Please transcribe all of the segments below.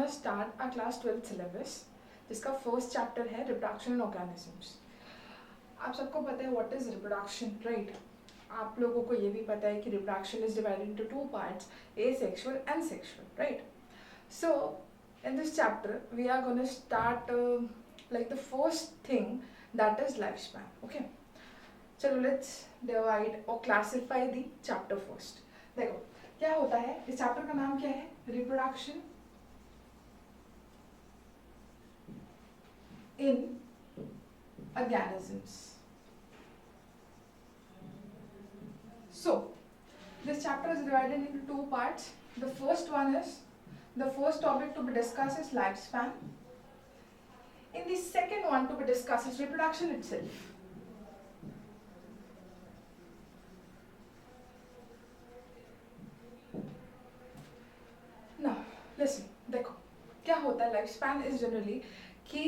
Gonna start a class 12th syllabus जिसका first chapter है reproduction in organisms. आप सबको पता है व्हाट इज रिप्रोडक्शन, राइट? आप लोगों को ये भी पता है कि reproduction is divided into two parts, asexual and sexual, right? So in this chapter we are going to start like the first thing, that is lifespan. Okay, चलो let's divide or classify the chapter first. देखो क्या होता है, इस chapter का नाम क्या है? Reproduction in organisms. So this chapter is divided into two parts. The first one is, the first topic to be discussed is lifespan. In the second one to be discussed is reproduction itself. Now listen, देखो क्या होता है life span is generally कि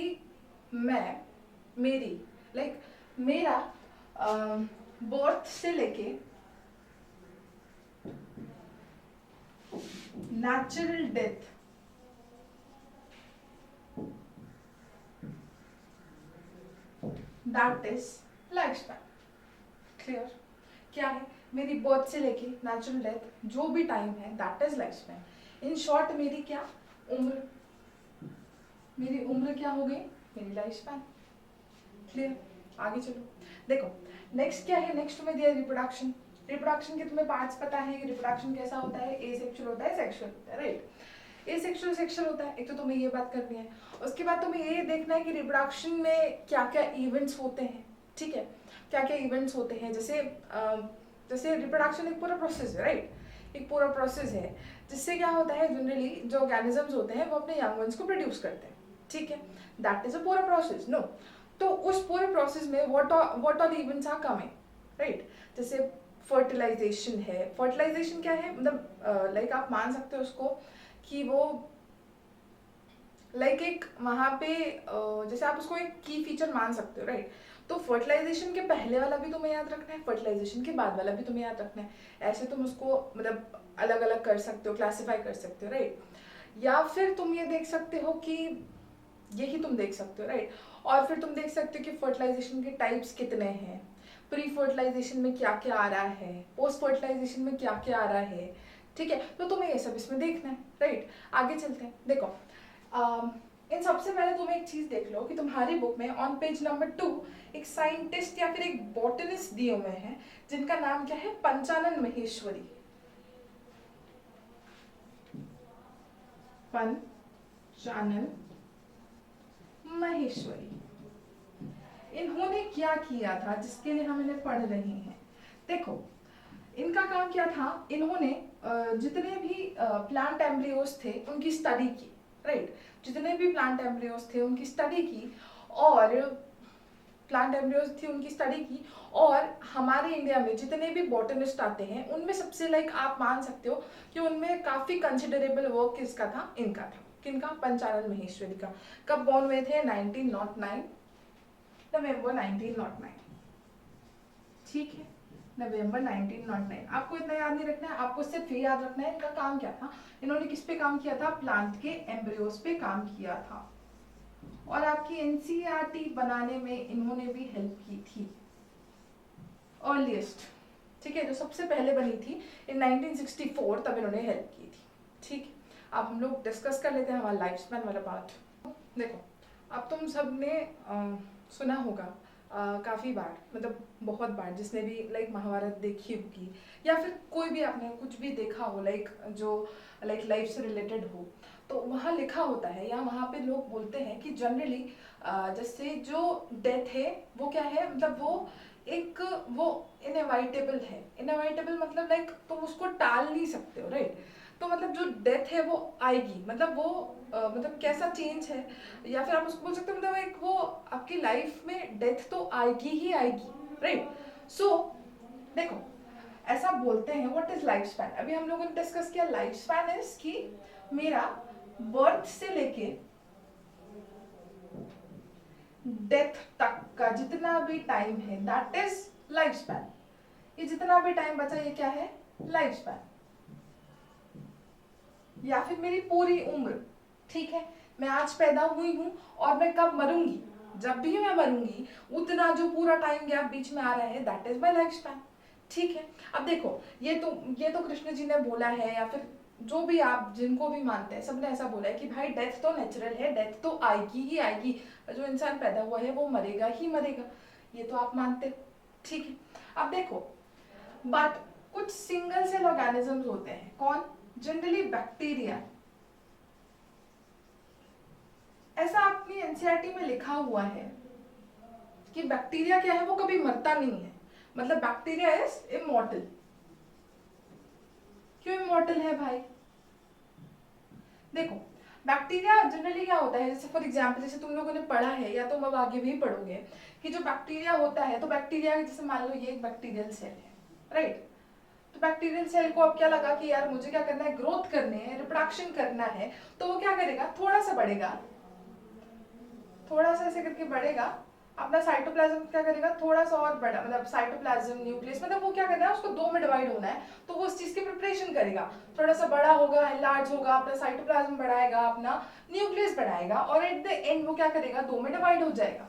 मेरा birth से लेके natural death that is life span. Clear? क्या है? मेरी बर्थ से लेके नेचुरल डेथ जो भी टाइम है that is life span. In short मेरी क्या उम्र, मेरी उम्र क्या हो गई? मेरी लाइफ स्पैन। क्लियर? आगे चलो, देखो नेक्स्ट क्या है। नेक्स्ट में दिया रिप्रोडक्शन। रिप्रोडक्शन के तुम्हें पार्ट्स पता है कि रिप्रोडक्शन कैसा होता है, एसेक्सुअल होता है, सेक्सुअल होता है, राइट? एसेक्सुअल सेक्सुअल होता है, एक तो तुम्हें ये बात करनी है। उसके बाद तुम्हें ये देखना है कि रिप्रोडक्शन में क्या क्या इवेंट्स होते हैं, ठीक है? क्या क्या इवेंट्स होते हैं, जैसे रिप्रोडक्शन एक पूरा प्रोसेस है, राइट? एक पूरा प्रोसेस है जिससे क्या होता है, जनरली जो ऑर्गेनिजम्स होते हैं वो अपने यंग वंस को प्रोड्यूस करते हैं, ठीक है? दैट इज अ पूरा प्रोसेस। नो, तो उस पूरे प्रोसेस में what all events are coming, right? जैसे फर्टिलाइजेशन है। फर्टिलाइजेशन क्या है? मतलब लाइक आप मान सकते हो उसको कि वो लाइक एक वहाँ पे जैसे आप उसको एक की फीचर मान सकते हो, राइट? तो फर्टिलाइजेशन के पहले वाला भी तुम्हें याद रखना है, फर्टिलाइजेशन के बाद वाला भी तुम्हें याद रखना है। ऐसे तुम उसको मतलब अलग अलग कर सकते हो, क्लासिफाई कर सकते हो, राइट? या फिर तुम ये देख सकते हो कि यही तुम देख सकते हो, राइट? और फिर तुम देख सकते हो कि फर्टिलाइजेशन के टाइप्स कितने हैं, प्री फर्टिलाइजेशन में क्या क्या आ रहा है, पोस्ट फर्टिलाइजेशन में क्या क्या आ रहा है, ठीक है? तो तुम्हें ये सब इसमें देखना है, राइट? आगे चलते हैं। देखो इन सबसे पहले तुम एक चीज देख लो कि तुम्हारी बुक में ऑन पेज नंबर 2 एक साइंटिस्ट या फिर एक बॉटनिस्ट दिए हुए हैं जिनका नाम क्या है? पंचानन महेश्वरी। पंचानन महेश्वरी। इन्होंने क्या किया था जिसके लिए हम इन्हें पढ़ रहे हैं? देखो इनका काम क्या था, इन्होंने जितने भी प्लांट एम्ब्रियोस थे उनकी स्टडी की, राइट? जितने भी प्लांट एम्ब्रियोस थे उनकी स्टडी की, और प्लांट एम्ब्रियोस थी उनकी स्टडी की, और हमारे इंडिया में जितने भी बॉटनिस्ट आते हैं उनमें सबसे लाइक आप मान सकते हो कि उनमें काफी कंसिडरेबल वर्क किसका था? इनका था। किनका? पंचानन महेश्वरी का। कब बॉर्न हुए थे? 1909, नवंबर 1909, ठीक है? नवंबर 1909। आपको इतना याद नहीं रखना है, आपको सिर्फ ये याद रखना है इनका काम क्या था। इन्होंने किस पे काम किया था? प्लांट के एम्ब्रियोस पे काम किया था। और आपकी एनसीईआरटी बनाने में इन्होंने भी हेल्प की थी, अर्लीस्ट, ठीक है? जो सबसे पहले बनी थी इन 1964, तब इन्होंने हेल्प की थी, ठीक? अब हम लोग डिस्कस कर लेते हैं हमारा लाइफ स्पैन वाला पार्ट। देखो अब तुम सबने सुना होगा काफ़ी बार, मतलब बहुत बार, जिसने भी लाइक महाभारत देखी होगी या फिर कोई भी आपने कुछ भी देखा हो लाइक जो लाइक लाइफ से रिलेटेड हो, तो वहाँ लिखा होता है या वहाँ पे लोग बोलते हैं कि जनरली जैसे जो डेथ है वो क्या है, मतलब वो इनएविटेबल है। इनएविटेबल मतलब लाइक तुम उसको टाल नहीं सकते हो, राइट? तो मतलब जो डेथ है वो आएगी, मतलब वो मतलब कैसा चेंज है, या फिर आप उसको बोल सकते हो मतलब एक वो आपकी लाइफ में डेथ तो आएगी ही आएगी, राइट? सो देखो ऐसा बोलते हैं। What is life span? अभी हम लोगों ने डिस्कस किया लाइफ स्पैन इज कि मेरा बर्थ से लेके डेथ तक का जितना भी टाइम है दैट इज लाइफ स्पैन। ये जितना भी टाइम बचा ये क्या है? Life span. या फिर मेरी पूरी उम्र, ठीक है, मैं आज पैदा हुई हूँ और मैं कब मरूंगी, जब भी मैं मरूंगी उतना जो पूरा टाइम गैप बीच में आ रहा है, that is my life span. ठीक है, अब देखो ये तो कृष्ण जी ने बोला है, या फिर जो भी आप जिनको भी मानते हैं सबने ऐसा बोला है कि भाई डेथ तो नेचुरल है, डेथ तो आएगी ही आएगी, जो इंसान पैदा हुआ है वो मरेगा ही मरेगा, ये तो आप मानते हो। ठीक है, अब देखो बट कुछ सिंगल सेल ऑर्गेनिजम्स होते हैं, कौन, जनरली बैक्टीरिया। ऐसा अपनी एनसीईआरटी में लिखा हुआ है कि बैक्टीरिया क्या है, वो कभी मरता नहीं है, मतलब बैक्टीरिया इज इमॉर्टल। क्यों इमॉर्टल है भाई, देखो बैक्टीरिया जनरली क्या होता है, जैसे फॉर एग्जांपल जैसे तुम लोगों ने पढ़ा है या तुम अब आगे भी पढ़ोगे कि जो बैक्टीरिया होता है, तो बैक्टीरिया जैसे मान लो ये एक बैक्टीरियल सेल है, राइट। तो बैक्टीरियल सेल को अब क्या लगा कि यार मुझे क्या करना है, ग्रोथ करने है, रिप्रोडक्शन करना है, तो वो क्या करेगा, थोड़ा सा बढ़ेगा, थोड़ा सा ऐसे करके बढ़ेगा, अपना साइटोप्लाज्म क्या करेगा, थोड़ा सा और बड़ा, मतलब साइटोप्लाज्म न्यूक्लियस, मतलब वो क्या करना है, उसको दो में डिवाइड होना है, तो वो उस चीज की प्रिपरेशन करेगा, थोड़ा सा बड़ा होगा, लार्ज होगा, अपना साइटोप्लाज्म बढ़ाएगा, अपना न्यूक्लियस बढ़ाएगा, और एट द एंड वो क्या करेगा, दो में डिवाइड हो जाएगा।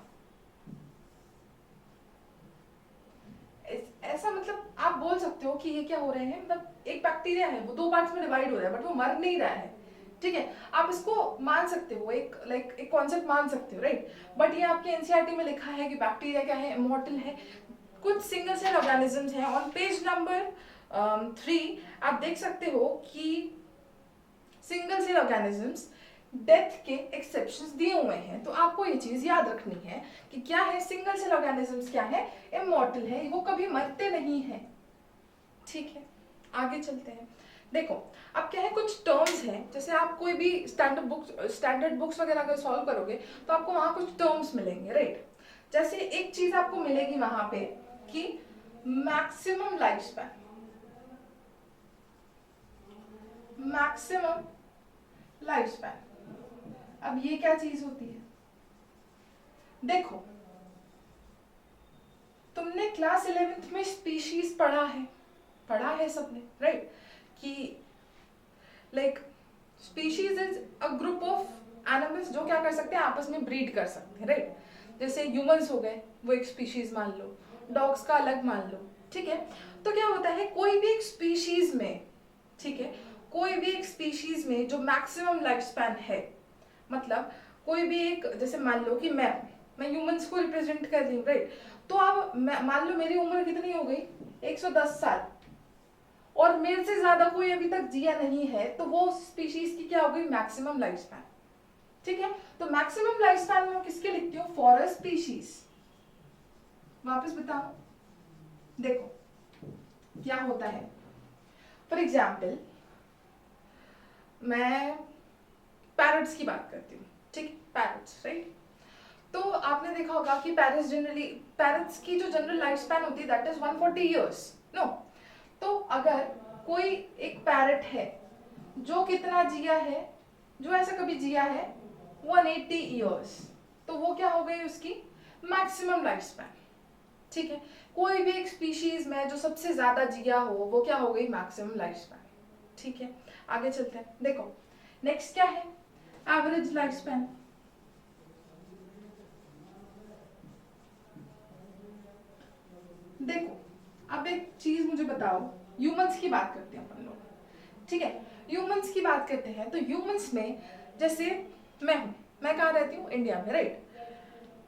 ऐसा मतलब आप बोल सकते हो कि ये क्या हो रहे हैं, मतलब एक बैक्टीरिया है वो दो पार्ट्स में डिवाइड हो रहा है बट वो मर नहीं रहा है। ठीक है, आप इसको मान सकते हो, एक एक कॉन्सेप्ट मान सकते हो, राइट। बट ये आपके एनसीईआरटी में लिखा है कि बैक्टीरिया क्या है, इमॉर्टल है। कुछ सिंगल सेल ऑर्गेनिजम्स हैं, ऑन पेज नंबर 3 आप देख सकते हो कि सिंगल सेल ऑर्गेनिजम्स डेथ के एक्सेप्शंस दिए हुए हैं, तो आपको ये चीज याद रखनी है कि क्या है, सिंगल सेल ऑर्गेनिजम्स क्या है, इमॉर्टल है, वो कभी मरते नहीं है। ठीक है, आगे चलते हैं। देखो अब क्या है, कुछ टर्म्स हैं, जैसे आप कोई भी स्टैंडर्ड बुक्स वगैरह अगर सॉल्व करोगे तो आपको वहां कुछ टर्म्स मिलेंगे, राइट। जैसे एक चीज आपको मिलेगी वहां पे कि maximum life span, maximum life span. अब ये क्या चीज होती है, देखो तुमने क्लास 11th में स्पीशीज पढ़ा है सबने, राइट, कि like species is a group of animals जो क्या कर सकते हैं, आपस में ब्रीड कर सकते हैं, राइट। जैसे ह्यूमंस हो गए, वो एक स्पीशीज मान लो, डॉग्स का अलग मान लो। ठीक है, तो क्या होता है, कोई भी एक स्पीशीज में, ठीक है, कोई भी एक स्पीशीज में जो मैक्सिमम लाइफ स्पैन है, मतलब कोई भी एक, जैसे मान लो कि मैं ह्यूमंस को रिप्रेजेंट कर रही हूँ, राइट। तो अब मान लो मेरी उम्र कितनी हो गई, 110 साल, और मेरे से ज्यादा कोई अभी तक जिया नहीं है, तो वो स्पीशीज की क्या हो गई, मैक्सिमम लाइफ स्पैन। ठीक है, तो मैक्सिमम लाइफ स्पैन में किसके लिखती हूँ, फॉर अ स्पीशीज। वापस बताओ, देखो क्या होता है, फॉर एग्जाम्पल मैं पैरट्स की बात करती हूँ, ठीक, पैरट्स, राइट। तो आपने देखा होगा कि पैरट्स की जो जनरल लाइफ स्पैन होती है दैट इज 140 ईयर्स, नो। तो अगर कोई एक पैरट है जो कितना जिया है, जो ऐसा कभी जिया है 180 ईयर्स, तो वो क्या हो गई उसकी मैक्सिमम लाइफ स्पैन। ठीक है, कोई भी एक स्पीशीज में जो सबसे ज्यादा जिया हो वो क्या हो गई, मैक्सिमम लाइफ स्पैन। ठीक है, आगे चलते हैं। देखो नेक्स्ट क्या है, एवरेज लाइफ स्पैन। देखो अब एक चीज मुझे बताओ, ह्यूमंस की बात करते हैं अपन लोग, ठीक है, ह्यूमंस की बात करते हैं, तो ह्यूमंस में जैसे मैं कहाँ रहती हूँ, इंडिया में, राइट।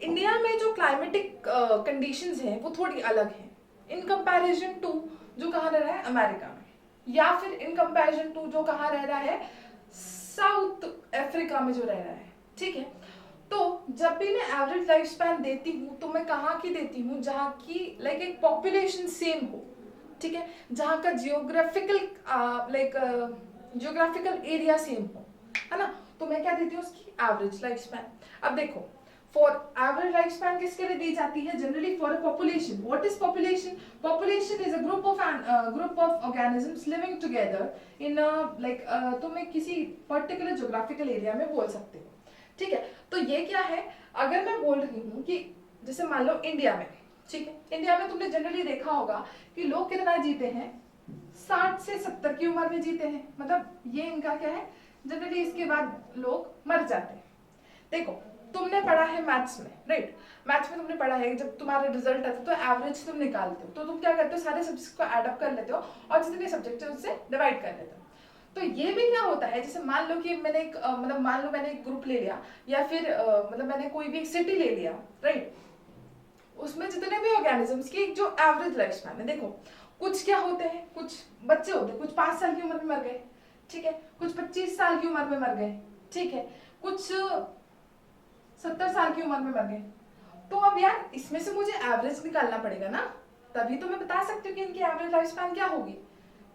इंडिया में जो क्लाइमेटिक कंडीशंस हैं वो थोड़ी अलग हैं इन कंपैरिजन टू जो कहाँ रह रहा है, अमेरिका में, या फिर इन कंपैरिजन टू जो कहाँ रह रहा है, साउथ अफ्रीका में जो रह रहा है। ठीक है, तो जब भी मैं एवरेज लाइफ स्पैन देती हूँ तो मैं कहाँ की देती हूँ, जहाँ की लाइक एक पॉपुलेशन सेम हो, ठीक है, जहाँ का जियोग्राफिकल एरिया सेम हो, है ना। तो मैं क्या देती हूँ उसकी एवरेज लाइफ स्पैन। अब देखो फॉर एवरेज लाइफ स्पैन किसके लिए दी जाती है, generally for a population. What is population, population is a group of organisms living together in like, तुम एक किसी पर्टिकुलर ज्योग्राफिकल एरिया में बोल सकते हो। ठीक है, तो ये क्या है, अगर मैं बोल रही हूँ कि जैसे मान लो इंडिया में, ठीक है, इंडिया में तुमने जनरली देखा होगा कि लोग कितना जीते हैं, 60 से 70 की उम्र में जीते हैं, मतलब ये इनका क्या है, जनरली इसके बाद लोग मर जाते हैं। देखो तुमने पढ़ा है मैथ्स में, राइट, मैथ्स में तुमने पढ़ा है जब तुम्हारा रिजल्ट आता है तो एवरेज तुम निकालते हो, तो तुम क्या करते हो, सारे सब्जेक्ट्स को ऐड अप कर लेते हो और जितने सब्जेक्ट है उससे डिवाइड कर लेते हो। तो ये भी क्या होता है, जैसे मान लो कि मैंने एक मतलब मान लो मैंने एक ग्रुप ले लिया या फिर मतलब मैंने कोई भी एक सिटी ले लिया, राइट, उसमें जितने भी ऑर्गेनिजम्स की जो एवरेज लाइफ स्पैन है, देखो कुछ क्या होते हैं, कुछ बच्चे होते हैं, कुछ 5 साल की उम्र में मर गए, ठीक है, कुछ 25 साल की उम्र में मर गए, ठीक है, कुछ 70 साल की उम्र में मर गए। तो अब यार इसमें से मुझे एवरेज निकालना पड़ेगा ना, तभी तो मैं बता सकती हूँ कि इनकी एवरेज लाइफ स्पैन क्या होगी,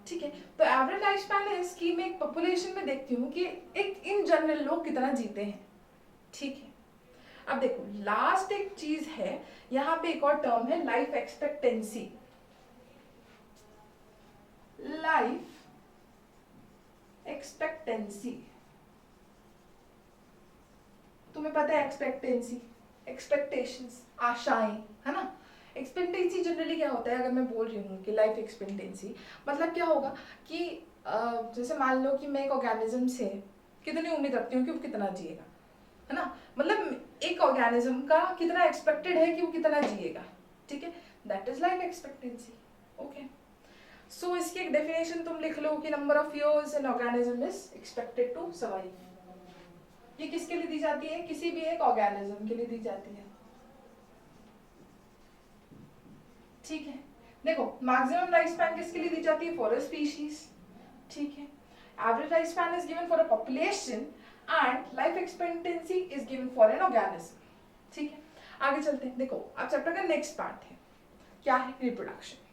ठीक है। तो एवरेज लाइफ स्पैन है इसकी, मैं एक पॉपुलेशन में देखती हूँ कि एक इन जनरल लोग कितना जीते हैं, ठीक है। अब देखो लास्ट एक चीज है, यहाँ पे एक और टर्म है लाइफ एक्सपेक्टेंसी। लाइफ एक्सपेक्टेंसी, तुम्हें पता है एक्सपेक्टेंसी, एक्सपेक्टेशंस, आशाएं, है ना। एक्सपेक्टेंसी जनरली क्या होता है, अगर मैं बोल रही हूँ कि लाइफ एक्सपेक्टेंसी मतलब क्या होगा कि जैसे मान लो कि मैं एक ऑर्गेनिज्म से कितनी उम्मीद रखती हूँ कि वो कितना जिएगा, है ना, मतलब एक ऑर्गेनिज्म का कितना एक्सपेक्टेड है कि वो कितना जिएगा, ठीक है, that is life expectancy. Okay, so इसकी एक डेफिनेशन तुम लिख लो कि number of years an organism is expected to survive. ये किसके लिए दी जाती है, किसी भी एक ऑर्गेनिज्म के लिए दी जाती है, ठीक है। देखो मैक्सिमम लाइफ स्पैन किसके लिए दी जाती है, फॉर अ स्पीशीज, ठीक है। Average life span is given for a population and life expectancy is given for an organism, ठीक है। आगे चलते हैं, देखो अब चैप्टर का नेक्स्ट पार्ट है, क्या है, रिप्रोडक्शन।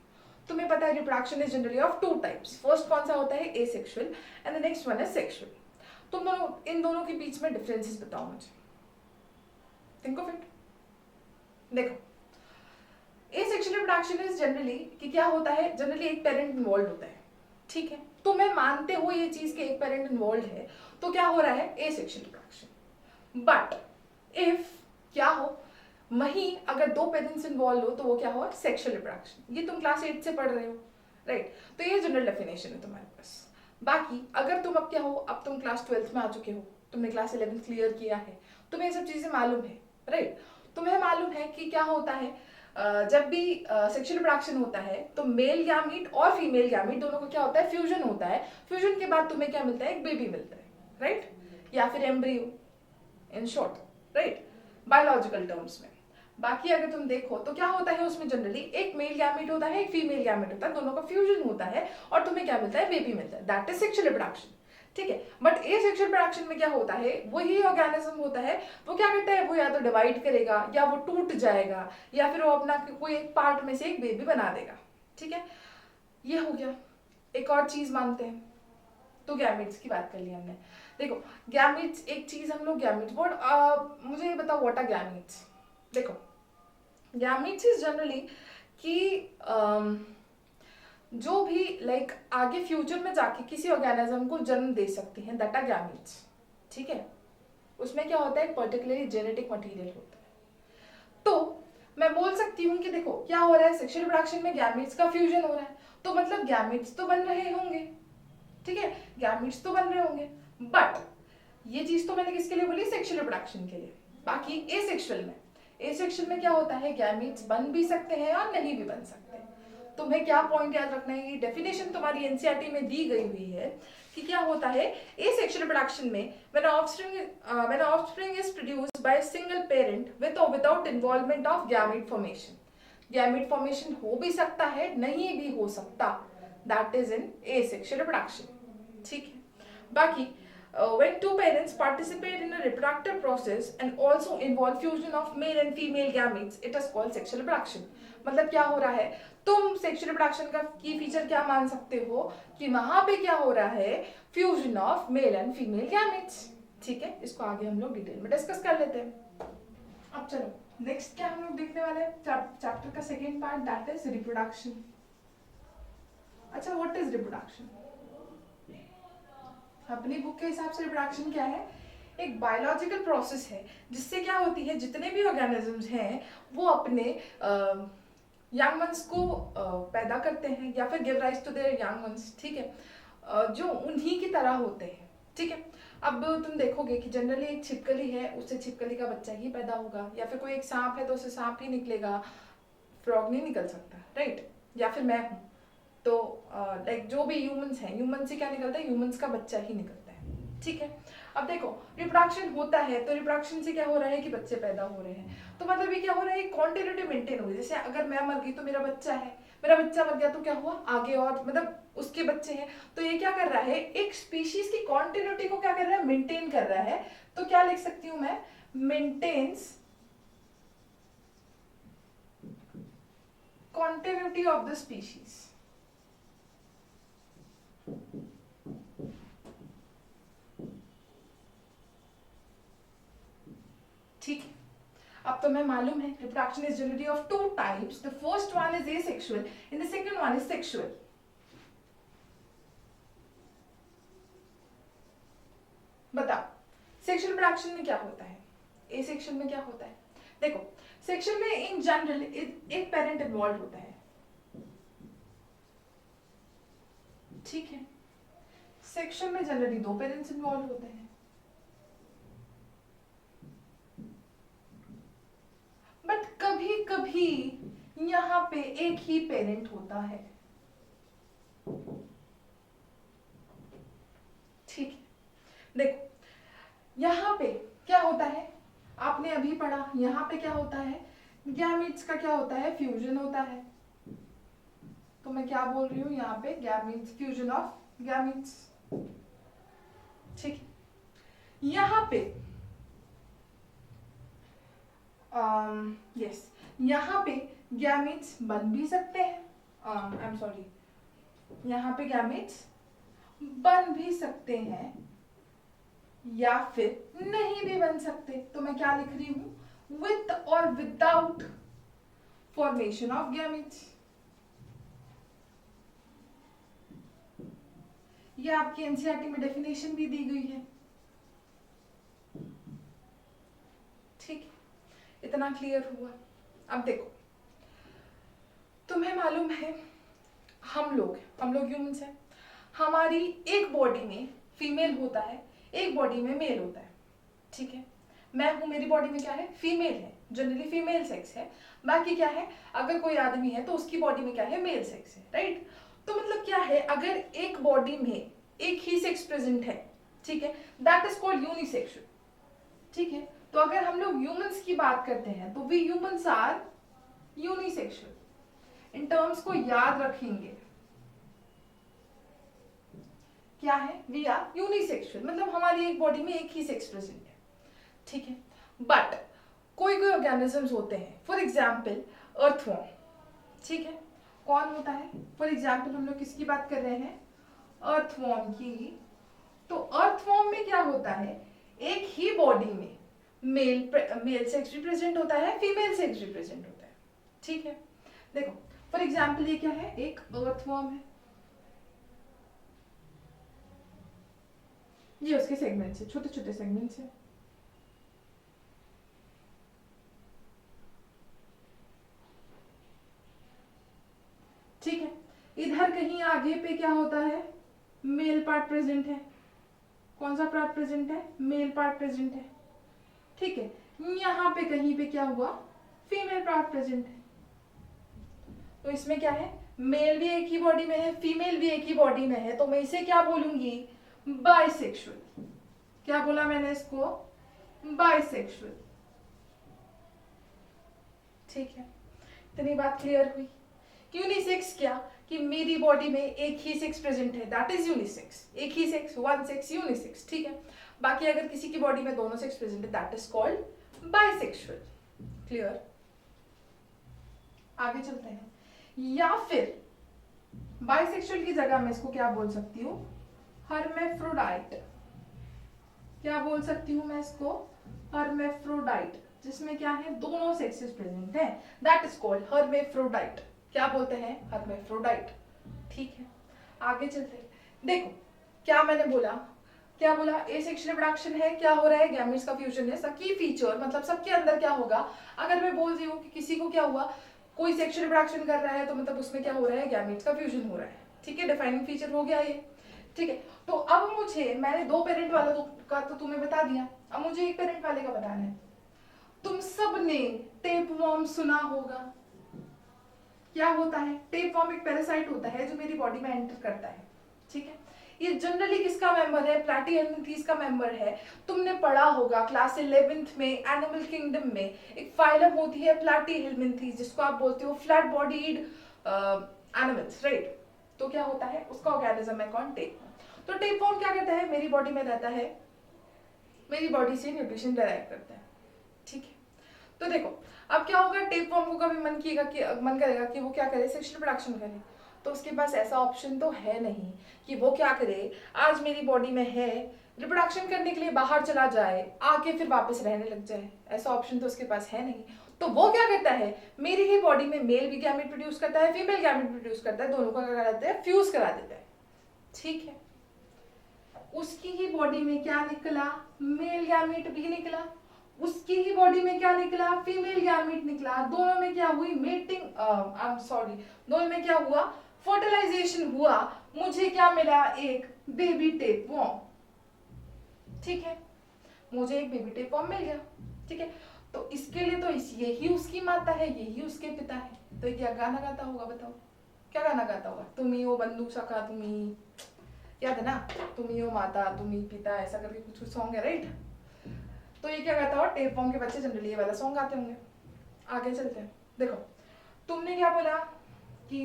तुम्हें पता है reproduction is generally of 2 types, first कौन सा होता है, asexual, and the next one is sexual. तुम दोनों इन दोनों के बीच में डिफरेंसेस बताओ मुझे, थिंक ऑफ इट। देखो एसेक्सुअल रिप्रोडक्शन इज जनरली कि क्या होता है, जनरली एक पेरेंट इन्वॉल्व होता है, ठीक है, तो मैं मानते हो ये चीज के एक पेरेंट इन्वॉल्व है, तो क्या हो रहा है, एसेक्सुअल रिप्रोडक्शन। बट इफ क्या हो, वहीं अगर 2 पेरेंट्स इन्वॉल्व हो तो वो क्या हो, सेक्सुअल रिप्रोडक्शन। ये तुम क्लास 8 से पढ़ रहे हो, राइट, तो ये जनरल डेफिनेशन है तुम्हारे पास। बाकी अगर तुम अब क्या हो, अब तुम क्लास 12th में आ चुके हो, तुमने क्लास 11th क्लियर किया है, तुम्हें ये सब चीजें मालूम है, राइट, तुम्हें मालूम है कि क्या होता है, जब भी सेक्सुअल रिप्रोडक्शन होता है तो मेल गैमीट और फीमेल गैमीट दोनों का क्या होता है, फ्यूजन होता है, फ्यूजन के बाद तुम्हें क्या मिलता है, एक बेबी मिलता है, राइट, या फिर embryo in short, right, biological terms में। बाकी अगर तुम देखो तो क्या होता है, उसमें जनरली एक मेल गैमीट होता है, एक फीमेल गैमीट होता है, दोनों का फ्यूजन होता है और तुम्हें क्या मिलता है, बेबी मिलता है, दैट इज सेक्सुअल रिप्रोडक्शन, ठीक है। बट एसेक्सुअल रिप्रोडक्शन में क्या होता है, वही ऑर्गेनिज्म होता है, वो क्या करता है, वो या तो डिवाइड करेगा या वो टूट जाएगा या फिर वो अपना कोई एक पार्ट में से एक बेबी बना देगा, ठीक है। ये हो गया। एक और चीज मानते हैं, तो गैमेट्स की बात कर ली हमने। देखो गैमेट्स एक चीज, हम लोग गैमेट्स मुझे ये बताओ व्हाट आर गैमेट्स। देखो गैमेट्स इज जनरली कि जो भी लाइक आगे फ्यूचर में जाके किसी ऑर्गेनिज्म को जन्म दे सकते हैं, दैट आर गैमेट्स, ठीक है। उसमें क्या होता है, पर्टिकुलरली जेनेटिक मटेरियल होता है। तो मैं बोल सकती हूँ कि देखो क्या हो रहा है, सेक्सुअल रिप्रोडक्शन में गैमेट्स का फ्यूजन हो रहा है, तो मतलब गैमेट्स तो बन रहे होंगे, ठीक है, गैमेट्स तो बन रहे होंगे। बट ये चीज तो मैंने किसके लिए बोली, सेक्सुअल रिप्रोडक्शन के लिए। बाकी एसेक्सुअल में क्या होता है, गैमेट्स बन भी सकते हैं और नहीं भी बन सकते। तुम्हें क्या पॉइंट याद रखना है, डेफिनेशन तुम्हारी एनसीईआरटी में दी गई हुई है कि क्या होता है, एसेक्सुअल रिप्रोडक्शन में when offspring is produced by a single parent with or without involvement of gamete formation. Gamete formation हो भी सकता है, नहीं भी हो सकता, that is in asexual reproduction, ठीक है। बाकी when two parents participate in a reproductive process and also involve fusion of male and female gametes, it is called sexual reproduction. मतलब क्या हो रहा है, तुम सेक्सुअल रिप्रोडक्शन का की फीचर क्या मान सकते हो कि वहां पे क्या हो रहा है, fusion of male and female gametes, ठीक है। इसको आगे हम लोग डिटेल में डिस्कस कर लेते हैं। अब चलो नेक्स्ट क्या हम लोग देखने वाले हैं, चैप्टर का second part, that is reproduction. अच्छा व्हाट इज रिप्रोडक्शन, अपनी बुक के हिसाब से रिप्रोडक्शन क्या है, एक बायोलॉजिकल प्रोसेस है जिससे क्या होती है, जितने भी ऑर्गेनिजम्स हैं वो अपने यंग वंस को पैदा करते हैं या फिर give rise to their young ones, ठीक है, जो उन्हीं की तरह होते हैं, ठीक है। अब तुम देखोगे कि जनरली एक छिपकली है, उससे छिपकली का बच्चा ही पैदा होगा, या फिर कोई एक सांप है तो उससे सांप ही निकलेगा, फ्रॉग नहीं निकल सकता, राइट। या फिर मैं हूँ तो लाइक जो भी ह्यूमंस हैं, ह्यूमन से क्या निकलता है, ह्यूमंस का बच्चा ही निकलता है, ठीक है। अब देखो रिप्रोडक्शन होता है तो रिप्रोडक्शन से क्या हो रहा है कि बच्चे पैदा हो रहे हैं, तो मतलब ये क्या हो रहा है, कॉन्टिन्यूटी मेंटेन हो रही है। जैसे अगर मैं मर गई तो मेरा बच्चा है, मेरा बच्चा मर गया तो क्या हुआ, आगे और मतलब उसके बच्चे हैं, तो ये क्या कर रहा है, एक स्पीशीज की कॉन्टिन्यूटी को क्या कर रहा है, मेंटेन कर रहा है। तो क्या लिख सकती हूं मैं, maintains continuity of the species। ठीक है। अब तो मैं मालूम है reproduction is generally of two types, the first one is asexual and the second one is sexual. बताओ सेक्सुअल रिप्रोडक्शन में क्या होता है, एसेक्सुअल में क्या होता है। देखो सेक्सुअल में इन जनरल एक पेरेंट इन्वॉल्व होता है, ठीक है। सेक्सुअल में जनरली दो पेरेंट्स इन्वॉल्व होते हैं, बट कभी कभी यहाँ पे एक ही पेरेंट होता है, ठीक है। देखो यहाँ पे क्या होता है, आपने अभी पढ़ा, यहाँ पे क्या होता है, गैमीट्स का क्या होता है, फ्यूजन होता है। तो मैं क्या बोल रही हूँ यहाँ पे, गैमीट्स, फ्यूजन ऑफ गैमीट्स, ठीक है। यहाँ पे यस यहाँ पे गैमीट्स बन भी सकते हैं, आई एम सॉरी, यहाँ पे गैमीट्स बन भी सकते हैं या फिर नहीं भी बन सकते। तो मैं क्या लिख रही हूं, विथ और विदाउट फॉर्मेशन ऑफ गैमेट्स। ये आपकी एनसीईआरटी में डेफिनेशन भी दी गई है, ठीक, इतना क्लियर हुआ। अब देखो तुम्हें मालूम है हम लोग ह्यूमंस हैं, हमारी एक बॉडी में फीमेल होता है, एक बॉडी में मेल होता है, ठीक है। मैं हूं, मेरी बॉडी में क्या है, फीमेल है, जनरली फीमेल सेक्स है। बाकी क्या है, अगर कोई आदमी है तो उसकी बॉडी में क्या है, मेल सेक्स है, राइट। तो मतलब क्या है, अगर एक बॉडी में एक ही सेक्स प्रेजेंट है, ठीक है, दैट इज कॉल्ड यूनिसेक्सुअल, ठीक है। तो अगर हम लोग ह्यूमंस की बात करते हैं तो वी ह्यूमंस आर यूनिसेक्सुअल। इन टर्म्स को याद रखेंगे, क्या है, वी आर यूनिसेक्सुअल, मतलब हमारी एक बॉडी में एक ही सेक्स प्रेजेंट है, ठीक है। बट कोई कोई ऑर्गेनिजम्स होते हैं, फॉर एग्जाम्पल अर्थवॉर्म, ठीक है। कौन होता है, फॉर एग्जाम्पल हम लोग किसकी बात कर रहे हैं, अर्थवॉर्म की। तो अर्थवॉर्म में क्या होता है, एक ही बॉडी में मेल सेक्स रिप्रेजेंट होता है, फीमेल सेक्स रिप्रेजेंट होता है, ठीक है। देखो फॉर एग्जाम्पल ये क्या है, एक अर्थवॉर्म है, ये उसके सेगमेंट्स है, छोटे छोटे सेगमेंट्स है, ठीक है। इधर कहीं आगे पे क्या होता है, मेल पार्ट प्रेजेंट है, कौन सा पार्ट प्रेजेंट है, मेल पार्ट प्रेजेंट है, ठीक है। यहाँ पे कहीं पे क्या हुआ, फीमेल पार्ट प्रेजेंट है। तो इसमें क्या है, मेल भी एक ही बॉडी में है, फीमेल भी एक ही बॉडी में है, तो मैं इसे क्या बोलूंगी, बाइसेक्सुअल। क्या बोला मैंने इसको, बाइसेक्सुअल, ठीक है। इतनी बात क्लियर हुई। यूनिसेक्स क्या, कि मेरी बॉडी में एक ही सेक्स प्रेजेंट है, दैट इज यूनिसेक्स, एक ही सेक्स, वन सेक्स, यूनिसेक्स, ठीक है। बाकी अगर किसी की बॉडी में दोनों सेक्स प्रेजेंट है, that is called bisexual. Clear, आगे चलते हैं। या फिर बाइसेक्सुअल की जगह मैं इसको क्या बोल सकती हूँ, हर्मेफ्रोडाइट। क्या बोल सकती हूँ मैं इसको, हर्मेफ्रोडाइट, जिसमें क्या है, दोनों सेक्सेस प्रेजेंट है, दैट इज कॉल्ड हर्मेफ्रोडाइट। क्या बोलते हैं, हर्मेफ्रोडाइट, ठीक है। आगे चलते हैं। देखो क्या मैंने बोला, क्या बोला, एसेक्सुअल रिप्रोडक्शन है, क्या हो रहा है, गैमेट्स का फ्यूजन है। की फीचर मतलब सबके अंदर क्या होगा, अगर मैं बोल रही हूँ कि किसी को क्या हुआ, कोई सेक्सुअल रिप्रोडक्शन कर रहा है, तो मतलब उसमें क्या हो रहा है, गैमेट्स का फ्यूजन हो रहा है, ठीक है। डिफाइनिंग फीचर हो गया ये। ठीक है, तो अब मुझे, मैंने 2 पेरेंट वाला का तो तुम्हें बता दिया, अब मुझे 1 पेरेंट वाले का बताना है। तुम सब ने टेपवर्म सुना होगा। क्या होता है? टेपवर्म एक पैरासाइट होता है जो मेरी बॉडी में एंटर करता है। ठीक है, ये जनरली किसका मेंबर है? प्लैटीहेल्मिंथीज का मेंबर है। तुमने पढ़ा होगा क्लास 11th में एनिमल किंगडम में एक फाइलम होती है प्लैटीहेल्मिंथीज, जिसको आप बोलते हो फ्लैट बॉडीड एनिमल्स, राइट? तो क्या होता है? उसका ऑर्गेनिज्म है कौन? टेपवर्म। तो टेपवर्म क्या करता है? मेरी बॉडी में रहता है, मेरी बॉडी से न्यूट्रिशन डराइव करता है। ठीक है, तो देखो अब क्या होगा, टेपवर्म को कभी मन करेगा कि वो क्या करे? सेक्सुअल प्रोडक्शन करे, तो उसके पास ऐसा ऑप्शन तो है नहीं कि वो क्या करे, आज मेरी बॉडी में है, रिप्रोडक्शन करने के लिए बाहर चला जाए, आके फिर वापस रहने लग जाए। ऐसा ऑप्शन तो उसके पास है नहीं। तो वो क्या करता है, मेरी ही बॉडी में मेल भी गैमेट प्रोड्यूस करता है, फीमेल गैमेट प्रोड्यूस करता है, दोनों का क्या करता है? फ्यूज करा देता है। ठीक है, उसकी ही बॉडी में क्या निकला? मेल गैमेट भी निकला। उसकी ही बॉडी में क्या निकला? फीमेल गैमेट निकला। दोनों में क्या हुई? मेटिंग, दोनों में क्या हुआ? फर्टिलाइजेशन हुआ। मुझे क्या मिला? एक बेबी टेपवर्म। ठीक है, मुझे एक बेबी टेपवर्म मिल गया। ठीक है, तो इसके लिए तो यही उसकी माता है, यही उसके पिता है। तो क्या गाना गाता होगा? बताओ क्या गाना गाता होगा? तुम ही हो बंधु सखा, तुम ही, याद है ना? तुम ही हो माता, तुम ही पिता, ऐसा करके कुछ सॉन्ग है, राइट? तो ये क्या गाता हो? टेपवर्म के बच्चे जनरली ये वाला सॉन्ग गाते होंगे। आगे चलते हैं। देखो तुमने क्या बोला कि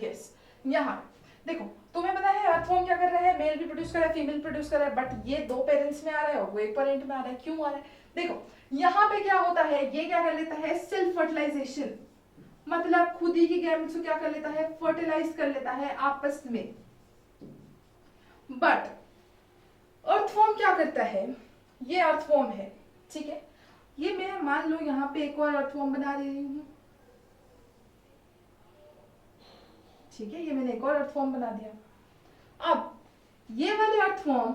यस, यहाँ देखो तुम्हें पता है अर्थवर्म क्या कर रहा है? मेल भी प्रोड्यूस कर रहा है, फीमेल प्रोड्यूस कर रहा है, बट ये 2 पेरेंट्स में आ रहा है और वो 1 पेरेंट में आ रहा है। क्यों आ रहा है? देखो यहाँ पे क्या होता है, ये क्या कर लेता है? सेल्फ फर्टिलाइजेशन, मतलब खुद ही की गैमेट्स को क्या कर लेता है? फर्टिलाइज कर लेता है आपस में। बट अर्थवर्म क्या करता है? ये अर्थवर्म है, ठीक है, ये मैं मान लो यहाँ पे एक और अर्थवर्म बना दे रही हूँ। ठीक है, ये मैंने एक और अर्थवर्म बना दिया। अब ये वाले अर्थवर्म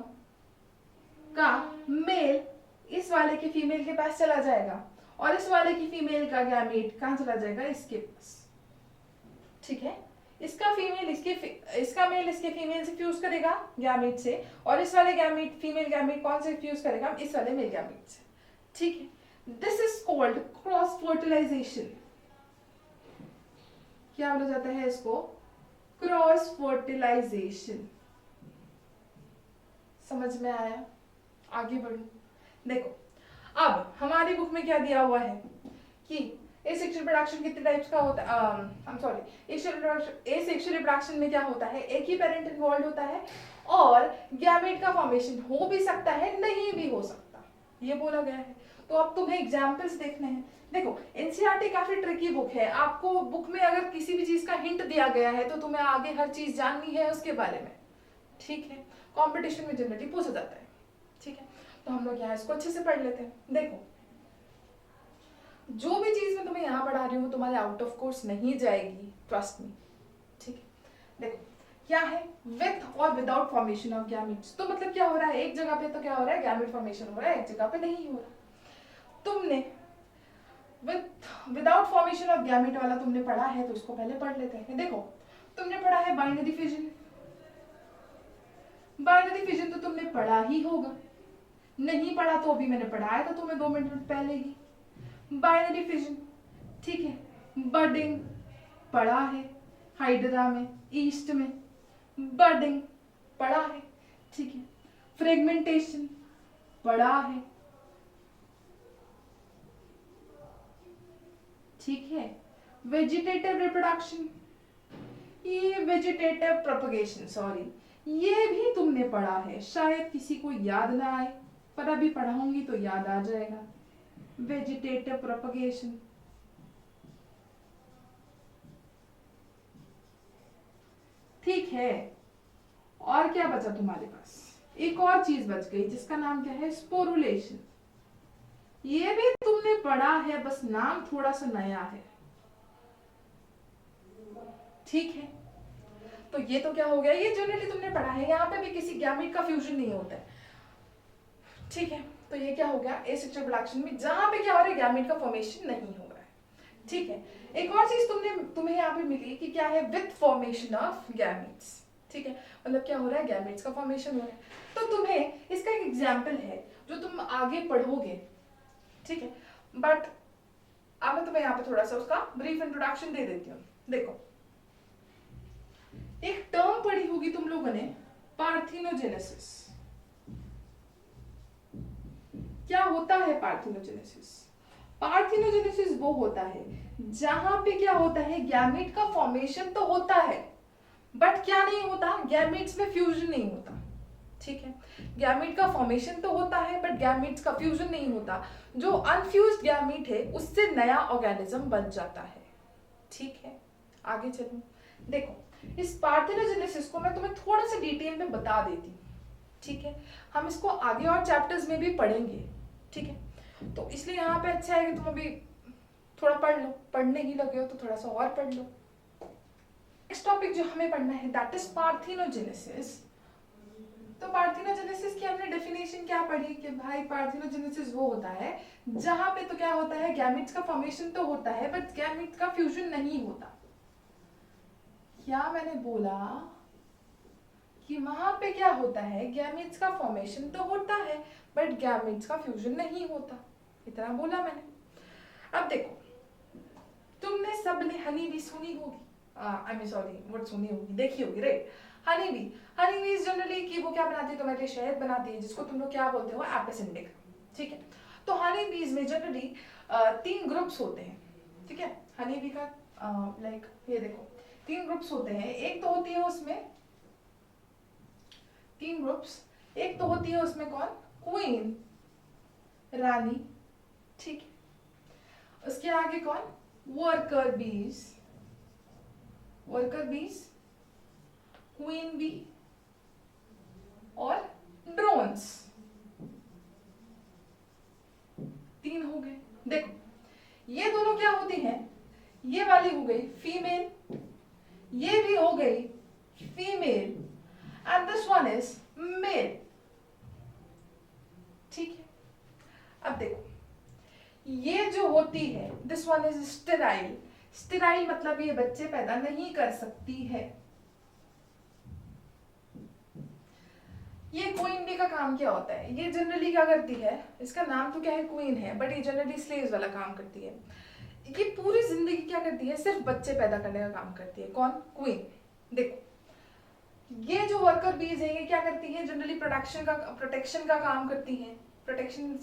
का मेल इस वाले के फीमेल के पास चला जाएगा और इस वाले की फीमेल का गैमेट कहाँ चला जाएगा? इसके पास। ठीक है, इसका मेल इसके फीमेल से फ्यूज करेगा गैमेट से, और इस वाले गैमेट, फीमेल गैमेट कौन से फ्यूज करेगा? इस वाले मेल गैमेट से। ठीक है, this is called cross fertilisation. क्या बोला जाता है इसको? Cross fertilisation. समझ में आया? आगे बढ़ू। देखो अब हमारी बुक में क्या दिया हुआ है कि एसेक्सुअल रिप्रोडक्शन कितने टाइप्स का होता है? एसेक्सुअल रिप्रोडक्शन में क्या होता है? एक ही पेरेंट इन्वॉल्व होता है और गैमेट का फॉर्मेशन हो भी सकता है, नहीं भी हो सकता, ये बोला गया है। तो अब तुम्हें एग्जाम्पल्स देखने हैं। देखो एनसीईआरटी काफी ट्रिकी बुक है, आपको बुक में अगर किसी भी चीज का हिंट दिया गया है तो तुम्हें आगे हर चीज जाननी है उसके बारे में। ठीक है, कॉम्पिटिशन में जनरली पूछा जाता है। ठीक है, तो हम लोग यहाँ इसको अच्छे से पढ़ लेते हैं। देखो जो भी चीज मैं तुम्हें यहाँ पढ़ा रही हूँ तुम्हारे आउट ऑफ कोर्स नहीं जाएगी, ट्रस्ट मी। ठीक है, देखो क्या है? विथ और विदाउट फॉर्मेशन ऑफ गैमेट्स। तो मतलब क्या हो रहा है? एक जगह पे तो क्या हो रहा है? गैमेट फॉर्मेशन हो रहा है, एक जगह पे नहीं हो रहा। तुमने विदाउट फॉर्मेशन ऑफ गैमेट वाला तुमने पढ़ा है तो उसको पहले पढ़ लेते हैं। देखो तुमने पढ़ा है बाइनरी फिजन। बाइनरी फिजन तो तुमने पढ़ा ही होगा, नहीं पढ़ा तो अभी मैंने पढ़ाया था तुम्हें 2 मिनट पहले ही। बाइनरी फिजन, ठीक है, बडिंग पढ़ा है, हाइड्रा में, ईस्ट में बडिंग पढ़ा है। ठीक है, फ्रेगमेंटेशन पढ़ा है। ठीक है, वेजिटेटिव रिप्रोडक्शन, ये वेजिटेटिव प्रोपगेशन, सॉरी, ये भी तुमने पढ़ा है, शायद किसी को याद ना आए पर अभी पढ़ाऊंगी तो याद आ जाएगा। वेजिटेटिव प्रोपगेशन, ठीक है, और क्या बचा तुम्हारे पास? एक और चीज बच गई जिसका नाम क्या है? स्पोरुलेशन। ये भी तुमने पढ़ा है, बस नाम थोड़ा सा नया है। ठीक है, तो ये तो क्या हो गया? ये जनरली तुमने पढ़ा है, यहाँ पे भी किसी गैमेट का फ्यूजन नहीं होता है। ठीक है, तो ये क्या हो गया? एसेक्सुअल रिप्रोडक्शन में जहां पे क्या हो रहा है? गैमेट का फॉर्मेशन नहीं हो रहा है। ठीक है, एक और चीज तुम्हें यहाँ पे मिली कि क्या है? With formation of gametes. ठीक है, मतलब क्या हो रहा है, गैमेट्स का फॉर्मेशन हो रहा है। तो तुम्हें इसका एक एग्जाम्पल है जो तुम आगे पढ़ोगे, ठीक है, बट अब मैं तुम्हें यहाँ पे थोड़ा सा उसका ब्रीफ इंट्रोडक्शन दे देती हूँ। देखो, एक टर्म पढ़ी होगी तुम लोगों ने, पार्थिनोजेनेसिस। क्या होता है पार्थिनोजेनेसिस? पार्थिनोजेनेसिस वो होता है जहां पे क्या होता है, गैमेट का फॉर्मेशन तो होता है बट क्या नहीं होता, गैमेट्स में फ्यूजन नहीं होता। ठीक है, गैमेट का फॉर्मेशन तो होता है बट गैमेट्स का फ्यूजन नहीं होता। जो अनफ्यूज्ड गैमेट है उससे नया ऑर्गेनिज्म बन जाता है। ठीक है, आगे चलूं। देखो, इस पार्थिनोजेनेसिस को मैं तुम्हें थोड़ा सा डिटेल में बता देती हूँ। ठीक है, हम इसको आगे और चैप्टर्स में भी पढ़ेंगे। ठीक है, तो इसलिए यहाँ पे अच्छा है कि तुम अभी थोड़ा पढ़ लो, पढ़ने ही लगे हो तो थोड़ा सा और पढ़ लो। नेक्स्ट टॉपिक जो हमें पढ़ना है दैट इज पार्थिनोजेनेसिस। तो पार्थिनोजेनेसिस की हमने डेफिनेशन क्या पढ़ी कि भाई पार्थिनोजेनेसिस वो होता है जहां पे तो क्या होता है, गैमेट्स का फॉर्मेशन तो होता है बट गैमेट्स का फ्यूजन नहीं होता। क्या मैंने बोला कि वहां पे क्या होता है, गैमेट्स का फॉर्मेशन तो होता है बट गैमेट्स का फ्यूजन नहीं होता, इतना बोला मैंने। अब देखो, तुमने सबने हनी भी सुनी होगी, आई मीन सॉरी, वर्ड सुनी होगी, देखी होगी, right. Honey bee, honey be generally कि वो क्या बनाती है, तुम्हारे लिए शहद बनाती है जिसको तुम लोग क्या बोलते हो, एपिस इंडिका। ठीक है, तो हनी बीज में जनरली 3 ग्रुप्स होते हैं। ठीक है, हनी बी का लाइक ये देखो 3 ग्रुप्स होते हैं। एक तो होती है उसमें 3 ग्रुप्स, एक तो होती है उसमें कौन, क्वीन, रानी। ठीक है, उसके आगे कौन, वर्कर बीज, वर्कर बीज, क्वीन बी और ड्रोन्स। 3 हो गए। देखो, ये दोनों क्या होती हैं, ये वाली हो गई फीमेल, ये भी हो गई female and this one is male. ठीक है, अब देखो, ये जो होती है this one is sterile. Sterile मतलब ये बच्चे पैदा नहीं कर सकती है। ये क्वीन बी का काम क्या होता है, ये जनरली क्या करती है, इसका नाम तो क्या है, क्वीन है, बट ये जनरली स्लेव्स वाला काम करती है। ये पूरी जिंदगी क्या करती है, सिर्फ बच्चे पैदा करने का काम करती है। कौन, क्वीन। देखो, ये जो वर्कर बीज है ये क्या करती है, जनरली प्रोटेक्शन का काम करती है। प्रोटेक्शन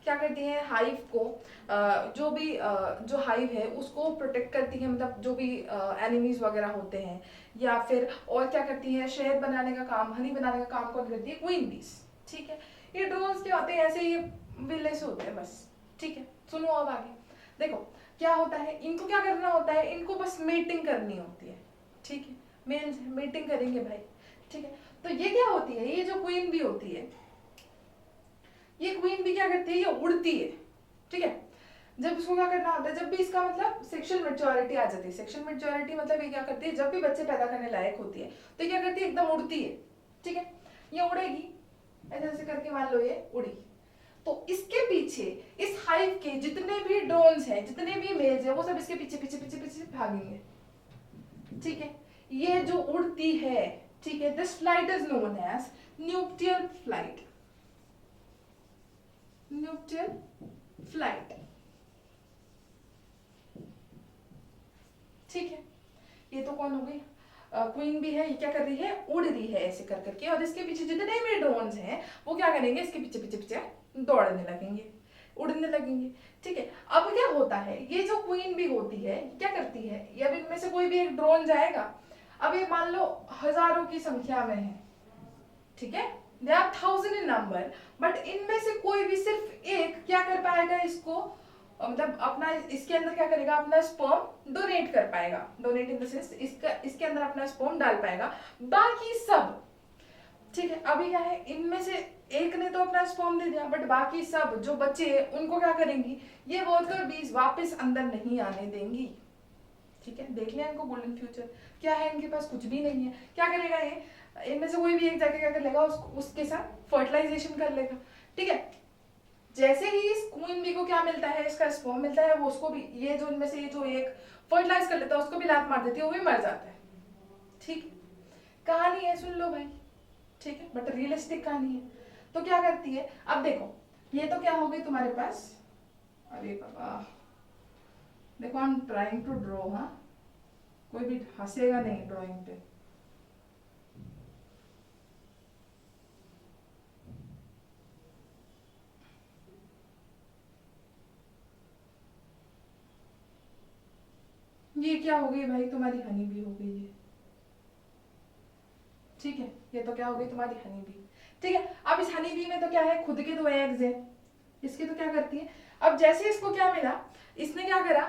क्या करती है, हाइव को जो भी जो हाइव है उसको प्रोटेक्ट करती है, मतलब जो भी एनिमीज वगैरह होते हैं, या फिर और क्या करती है, शहद बनाने का काम, हनी बनाने का काम कौन करती है, क्वीन बीज। ठीक है, ये ड्रोन्स क्या होते हैं, ऐसे ही विले से होते हैं बस। ठीक है, सुनो अब आगे। देखो क्या होता है, इनको क्या करना होता है, इनको बस मेटिंग करनी होती है। ठीक है, मेल मेटिंग करेंगे भाई। ठीक है, तो ये क्या होती है, ये जो क्वीन बी होती है, ये क्वीन बी क्या करती है, ये उड़ती है। ठीक है, जब इसको क्या करना होता है, जब भी इसका मतलब सेक्सुअल मैच्योरिटी आ जाती है, सेक्सुअल मैच्योरिटी मतलब ये क्या करती है, जब भी बच्चे पैदा करने लायक होती है तो ये क्या करती है, एकदम उड़ती है। ठीक है, ये उड़ेगी, ऐसे ऐसे करके मान लो ये उड़ी, तो इसके पीछे इस हाइव के जितने भी ड्रोन्स हैं, जितने भी मेल्स हैं, वो सब इसके पीछे पीछे पीछे पीछे भागेंगे। ठीक है, ये जो उड़ती है, ठीक है, this flight is known as nuptial flight. Nuptial flight. ठीक है, ये तो कौन हो गई, क्वीन भी है, ये क्या कर रही है, उड़ रही है ऐसे कर करके, और इसके पीछे जितने भी ड्रोन्स हैं वो क्या करेंगे, इसके पीछे पीछे पीछे दौड़ने लगेंगे, उड़ने लगेंगे। ठीक है, अब क्या होता है, ये जो क्वीन भी होती है क्या करती है, ये अब इनमें से कोई भी एक ड्रोन जाएगा, अब ये मान लो हजारों की संख्या में है। ठीक है, they are 1000 in number, but इनमें से कोई भी सिर्फ एक क्या कर पाएगा, इसको मतलब अपना इसके अंदर क्या करेगा, अपना स्पर्म डोनेट कर पाएगा, डोनेट इन द सेंस इसके अंदर अपना स्पर्म डाल पाएगा, बाकी सब। ठीक है, अभी क्या है, इनमें से एक ने तो अपना स्पर्म दे दिया बट बाकी सब जो बच्चे उनको क्या करेंगी, ये वर्कर बीज वापस अंदर नहीं आने देंगी। ठीक है, देख लिया इनको गोल्डन फ्यूचर, क्या है इनके पास, कुछ भी नहीं है। क्या करेगा ये, इनमें से कोई भी एक जाके क्या कर लेगा, उसके साथ फर्टिलाइजेशन कर लेगा। ठीक है, जैसे ही इस क्वीन बी को क्या मिलता है, इसका स्पर्म मिलता है, वो उसको भी, ये जो इनमें से ये जो एक फर्टिलाइज कर लेता है उसको भी लात मार देती है, वो भी मर जाता है। ठीक, कहानी है, सुन लो भाई, ठीक है, बट रियलिस्टिक कहानी है। तो क्या करती है, अब देखो ये तो क्या हो गई तुम्हारे पास, अरे बाबा देखो I am trying to draw, हाँ कोई भी हंसेगा नहीं ड्राइंग पे। ये क्या हो गई भाई, तुम्हारी हनी भी हो गई है, ठीक है, ये तो क्या हो गई तुम्हारी हनी बी, ठीक है। अब इस हनी बी में तो क्या है, खुद के 2 एग्स है, इसकी तो क्या करती है, अब जैसे इसको क्या मिला, इसने क्या करा,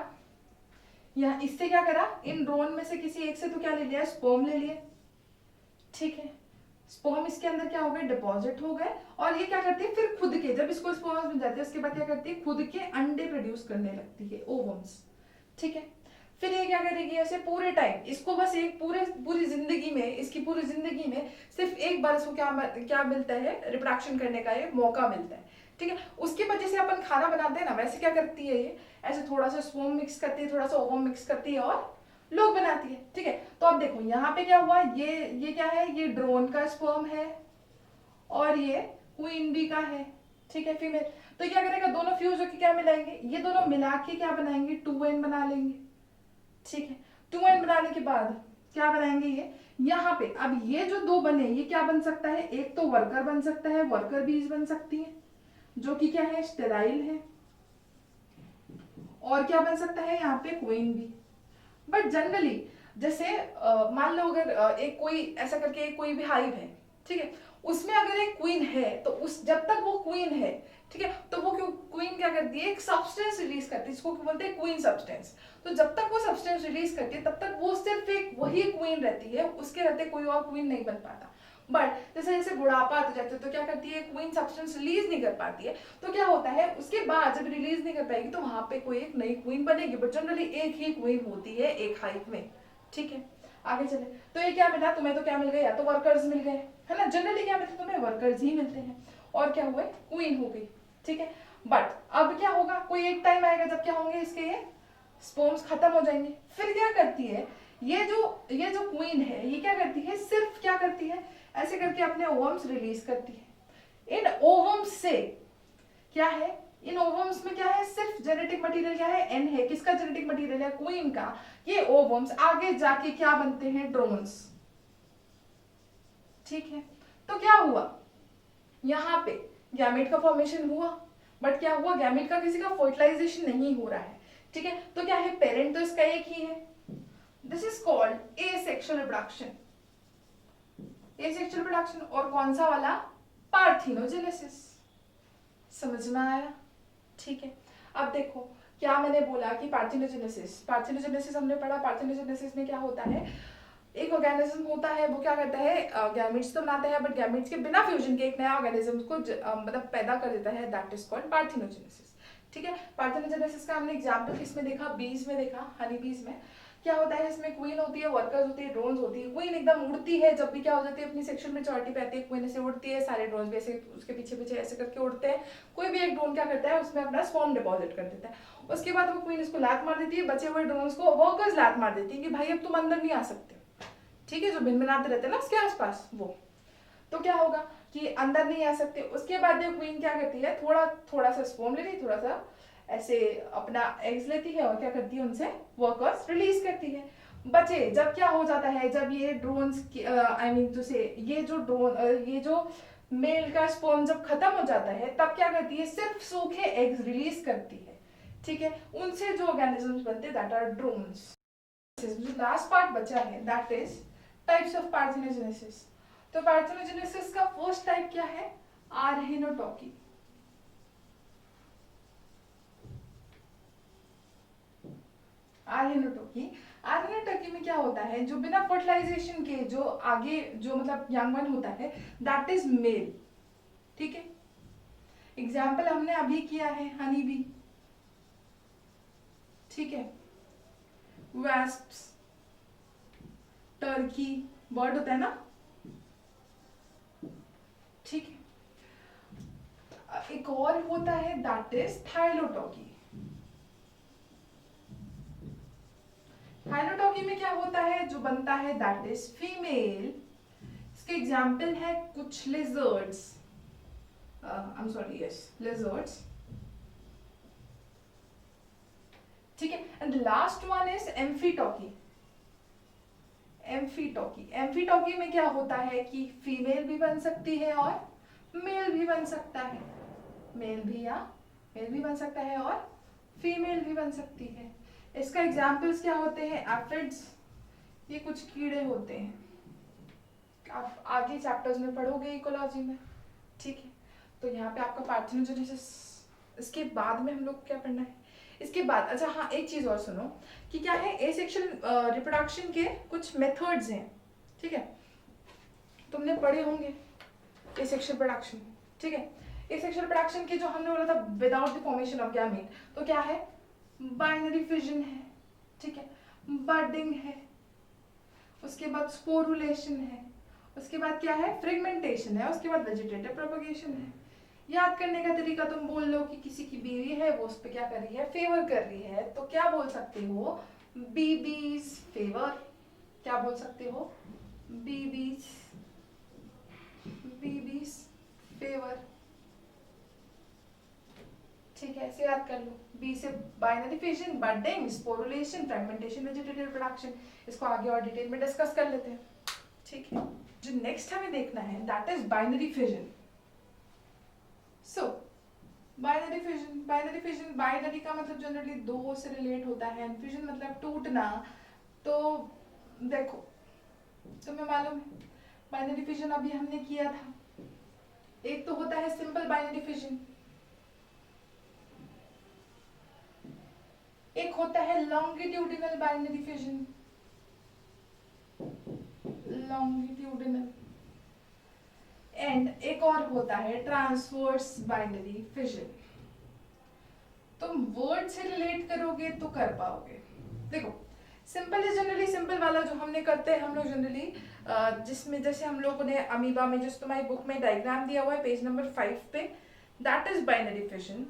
या इससे क्या करा, इन ड्रोन में से किसी एक से तो क्या ले लिया, स्पर्म ले लिए, ठीक है। स्पर्म इसके अंदर क्या हो गए, डिपॉजिट हो गए, और ये क्या करती है फिर खुद के, जब इसको स्पर्म मिल जाते हैं उसके बाद क्या करती है, खुद के अंडे प्रोड्यूस करने लगती है, ओवम्स, ठीक है। फिर ये क्या करेगी, ऐसे पूरे टाइम इसको बस एक पूरी जिंदगी में, इसकी पूरी जिंदगी में सिर्फ एक बार इसको क्या मिलता है, रिप्रोडक्शन करने का एक मौका मिलता है, ठीक है। उसके बाद जैसे अपन खाना बनाते हैं ना, वैसे क्या करती है ये, ऐसे थोड़ा सा स्पर्म मिक्स करती है, थोड़ा सा ओवम मिक्स करती है और लोग बनाती है, ठीक है। तो अब देखो यहाँ पे क्या हुआ, ये क्या है, ये ड्रोन का स्पर्म है और ये क्वीन बी का है, ठीक है, फीमेल। तो क्या करेगा, दोनों फ्यूज होकर क्या मिलाएंगे, ये दोनों मिला के क्या बनाएंगे, 2n बना लेंगे, ठीक है। 2n बनाने के बाद क्या बनाएंगे, ये यहाँ पे अब ये जो 2 बने, ये क्या बन सकता है, एक तो वर्कर बन सकता है, वर्कर बीज बन सकती है जो कि क्या है, स्टेराइल है, और क्या बन सकता है यहाँ पे, क्वीन बी। बट जनरली जैसे मान लो अगर एक कोई ऐसा करके कोई भी हाइव है, ठीक है, उसमें अगर एक क्वीन है तो उस जब तक वो क्वीन है, ठीक है, तो वो क्वीन क्या करती है, एक सब्सटेंस रिलीज करती है, इसको बोलते हैं क्वीन सब्सटेंस। तो जब तक वो सब्सटेंस रिलीज करती है तब तक वो सिर्फ एक वही क्वीन रहती है, उसके रहते कोई और क्वीन नहीं बन पाता। बट जैसे जैसे बुढ़ापा आता जाता है तो क्या करती है, क्वीन सब्सटेंस रिलीज नहीं कर पाती है, तो क्या होता है, उसके बाद जब रिलीज नहीं कर पाएगी तो वहां पे कोई एक नई क्वीन बनेगी, बट जनरली एक ही क्वीन होती है एक हाइव में, ठीक है। आगे चले, तो ये क्या मिला तुम्हें, तो क्या मिल गया, या तो वर्कर्स मिल गए, है ना, जनरली क्या मिलते तुम्हें, वर्कर्स ही मिलते हैं, और क्या हुए, क्वीन हो गई, ठीक है। बट अब क्या होगा, कोई एक टाइम आएगा जब क्या होंगे, इसके ये स्पर्म्स खत्म हो जाएंगे, फिर क्या करती है, ये जो क्वीन है ये क्या करती है, सिर्फ क्या करती है, ऐसे करके अपने ओवम्स रिलीज करती है। इन ओवम्स से क्या है, इन ओवम्स में क्या है, सिर्फ जेनेटिक मटेरियल क्या है, एन है, किसका जेनेटिक मटेरियल है, क्वीन का। ये ओवम्स आगे जाके क्या बनते हैं, ड्रोन्स, ठीक है। तो क्या हुआ, यहाँ पे गैमेट का फॉर्मेशन हुआ, बट क्या हुआ, गैमेट का किसी का फर्टिलाइजेशन नहीं हो रहा है, ठीक है। तो क्या है, पेरेंट तो इसका एक ही है, this is called asexual reproduction, asexual reproduction, और कौन सा वाला, पार्थिनोजेनेसिस, समझ में आया, ठीक है। अब देखो क्या मैंने बोला कि पार्थिनोजेनेसिस हमने पढ़ा, पार्थिनोजेनेसिस में क्या होता है, एक ऑर्गेनिज्म होता है, वो क्या करता है, गैमेट्स तो बनाता है, बट गैमेट्स के बिना फ्यूजन के एक नया ऑर्गेनिज्म को मतलब पैदा कर देता है, दैट इज कॉल्ड पार्थिनोजेनेसिस, ठीक है। पार्थिनोजेनेसिस का हमने एग्जांपल किसमें देखा, बीज में देखा, हनी बीज में। क्या होता है, इसमें क्वीन होती है, वर्कर्स होती है, ड्रोन्स होती है। क्वीन एकदम उड़ती है, जब भी क्या हो जाती है, अपनी सेक्शुअल मैच्योरिटी पे आती है, क्वीन ऐसे उड़ती है, सारे ड्रोन्स भी ऐसे उसके पीछे पीछे ऐसे करके उड़ते हैं। कोई भी एक ड्रोन क्या करता है, उसमें अपना स्पर्म डिपॉजिट कर देता है, उसके बाद वो क्वीन इसको लात मार देती है, बचे हुए ड्रोन्स को वर्कर्स लात मार देती है कि भाई अब तुम अंदर नहीं आ सकते, ठीक है, जो भिनभिनाते रहते हैं ना उसके आसपास वो। तो क्या होगा कि अंदर नहीं आ सकते, उसके बाद ये क्वीन क्या करती है, थोड़ा थोड़ा सा स्पर्म लेती है, थोड़ा सा ऐसे अपना एग्स लेती है, और क्या करती है, उनसे वर्कर्स रिलीज करती है। बचे जब क्या हो जाता है, जब ये ड्रोन्स आई मीन जैसे ये जो मेल का स्पर्म जब खत्म हो जाता है, तब क्या करती है, सिर्फ सूखे एग्स रिलीज करती है, ठीक है। उनसे जो ऑर्गेनिजम्स बनते हैं दैट आर ड्रोन्स। जो लास्ट पार्ट बचा है that is types of parthenogenesis. तो पार्थिनोजेनेसिस का फर्स्ट टाइप क्या है, आर्हेनोटॉकी। आर्हेनोटॉकी में क्या होता है, जो बिना फर्टिलाइजेशन के जो आगे जो मतलब यंग वन होता है दैट इज मेल, ठीक है। एग्जाम्पल हमने अभी किया है हनी बी, ठीक है, वैस्प्स, टर्की बर्ड होता है ना, ठीक है। एक और होता है दैट इज थाइलोटॉकी। थाइलोटॉकी में क्या होता है, जो बनता है दैट इज फीमेल इसके एग्जाम्पल है कुछ lizards, I am sorry, yes, lizards, ठीक है। And last one is amphitoky. Amphitoky, amphitoky में क्या होता है कि फीमेल भी बन सकती है और मेल भी बन सकता है, मेल भी बन सकता है और फीमेल भी बन सकती है। इसका एग्जाम्पल्स क्या होते हैं? एफिड्स, ये कुछ कीड़े होते हैं, आप आगे चैप्टर्स में पढ़ोगे इकोलॉजी में, ठीक है। तो यहाँ पे आपका पार्थेनोजेनेसिस, इसके बाद में हम लोग क्या पढ़ना है इसके बाद? अच्छा हाँ, एक चीज और सुनो कि क्या है, एसेक्सुअल रिप्रोडक्शन के कुछ मेथड्स हैं, ठीक है, तुमने पढ़े होंगे एसेक्सुअल प्रोडक्शन, ठीक है। एसेक्सुअल प्रोडक्शन के जो हमने बोला था without the formation of gamete, तो क्या है? बाइनरी फिजन है, ठीक है, बडिंग है, उसके बाद स्पोरुलेशन है, उसके बाद क्या है? फ्रेगमेंटेशन है, उसके बाद वेजिटेटिव प्रोपगेशन है। याद करने का तरीका, तुम बोल लो कि किसी की बीवी है, वो उस पर क्या कर रही है? फेवर कर रही है, तो क्या बोल सकते हो? बीबीज फेवर। क्या बोल सकते हो? बीबीज, बीबीज फेवर, ठीक है, ऐसे याद कर लो। बी से binary fission, budding, sporulation, fragmentation, vegetative reproduction. इसको आगे और डिटेल में डिस्कस कर लेते हैं, ठीक है। जो नेक्स्ट हमें देखना है that is binary fission. So binary fission, binary का मतलब जनरली दो से रिलेट होता है, एंड फिजन मतलब टूटना। तो देखो, तुम्हें मालूम है बाइनरी फिजन अभी हमने किया था, एक तो होता है सिंपल बाइनरी फिजन, एक होता है longitudinal binary fission, longitudinal, and एक और होता है ट्रांसवर्स बाइनरी फिजन। तुम वर्ड से रिलेट करोगे तो कर पाओगे। देखो, सिंपल इज जनरली, सिंपल वाला जो हमने करते हैं हम लोग जनरली, जिसमें जैसे हम लोगों ने अमीबा में, जिस तुम्हारी बुक में डायग्राम दिया हुआ है पेज नंबर 5 पे, दैट इज बाइनरी फिजन,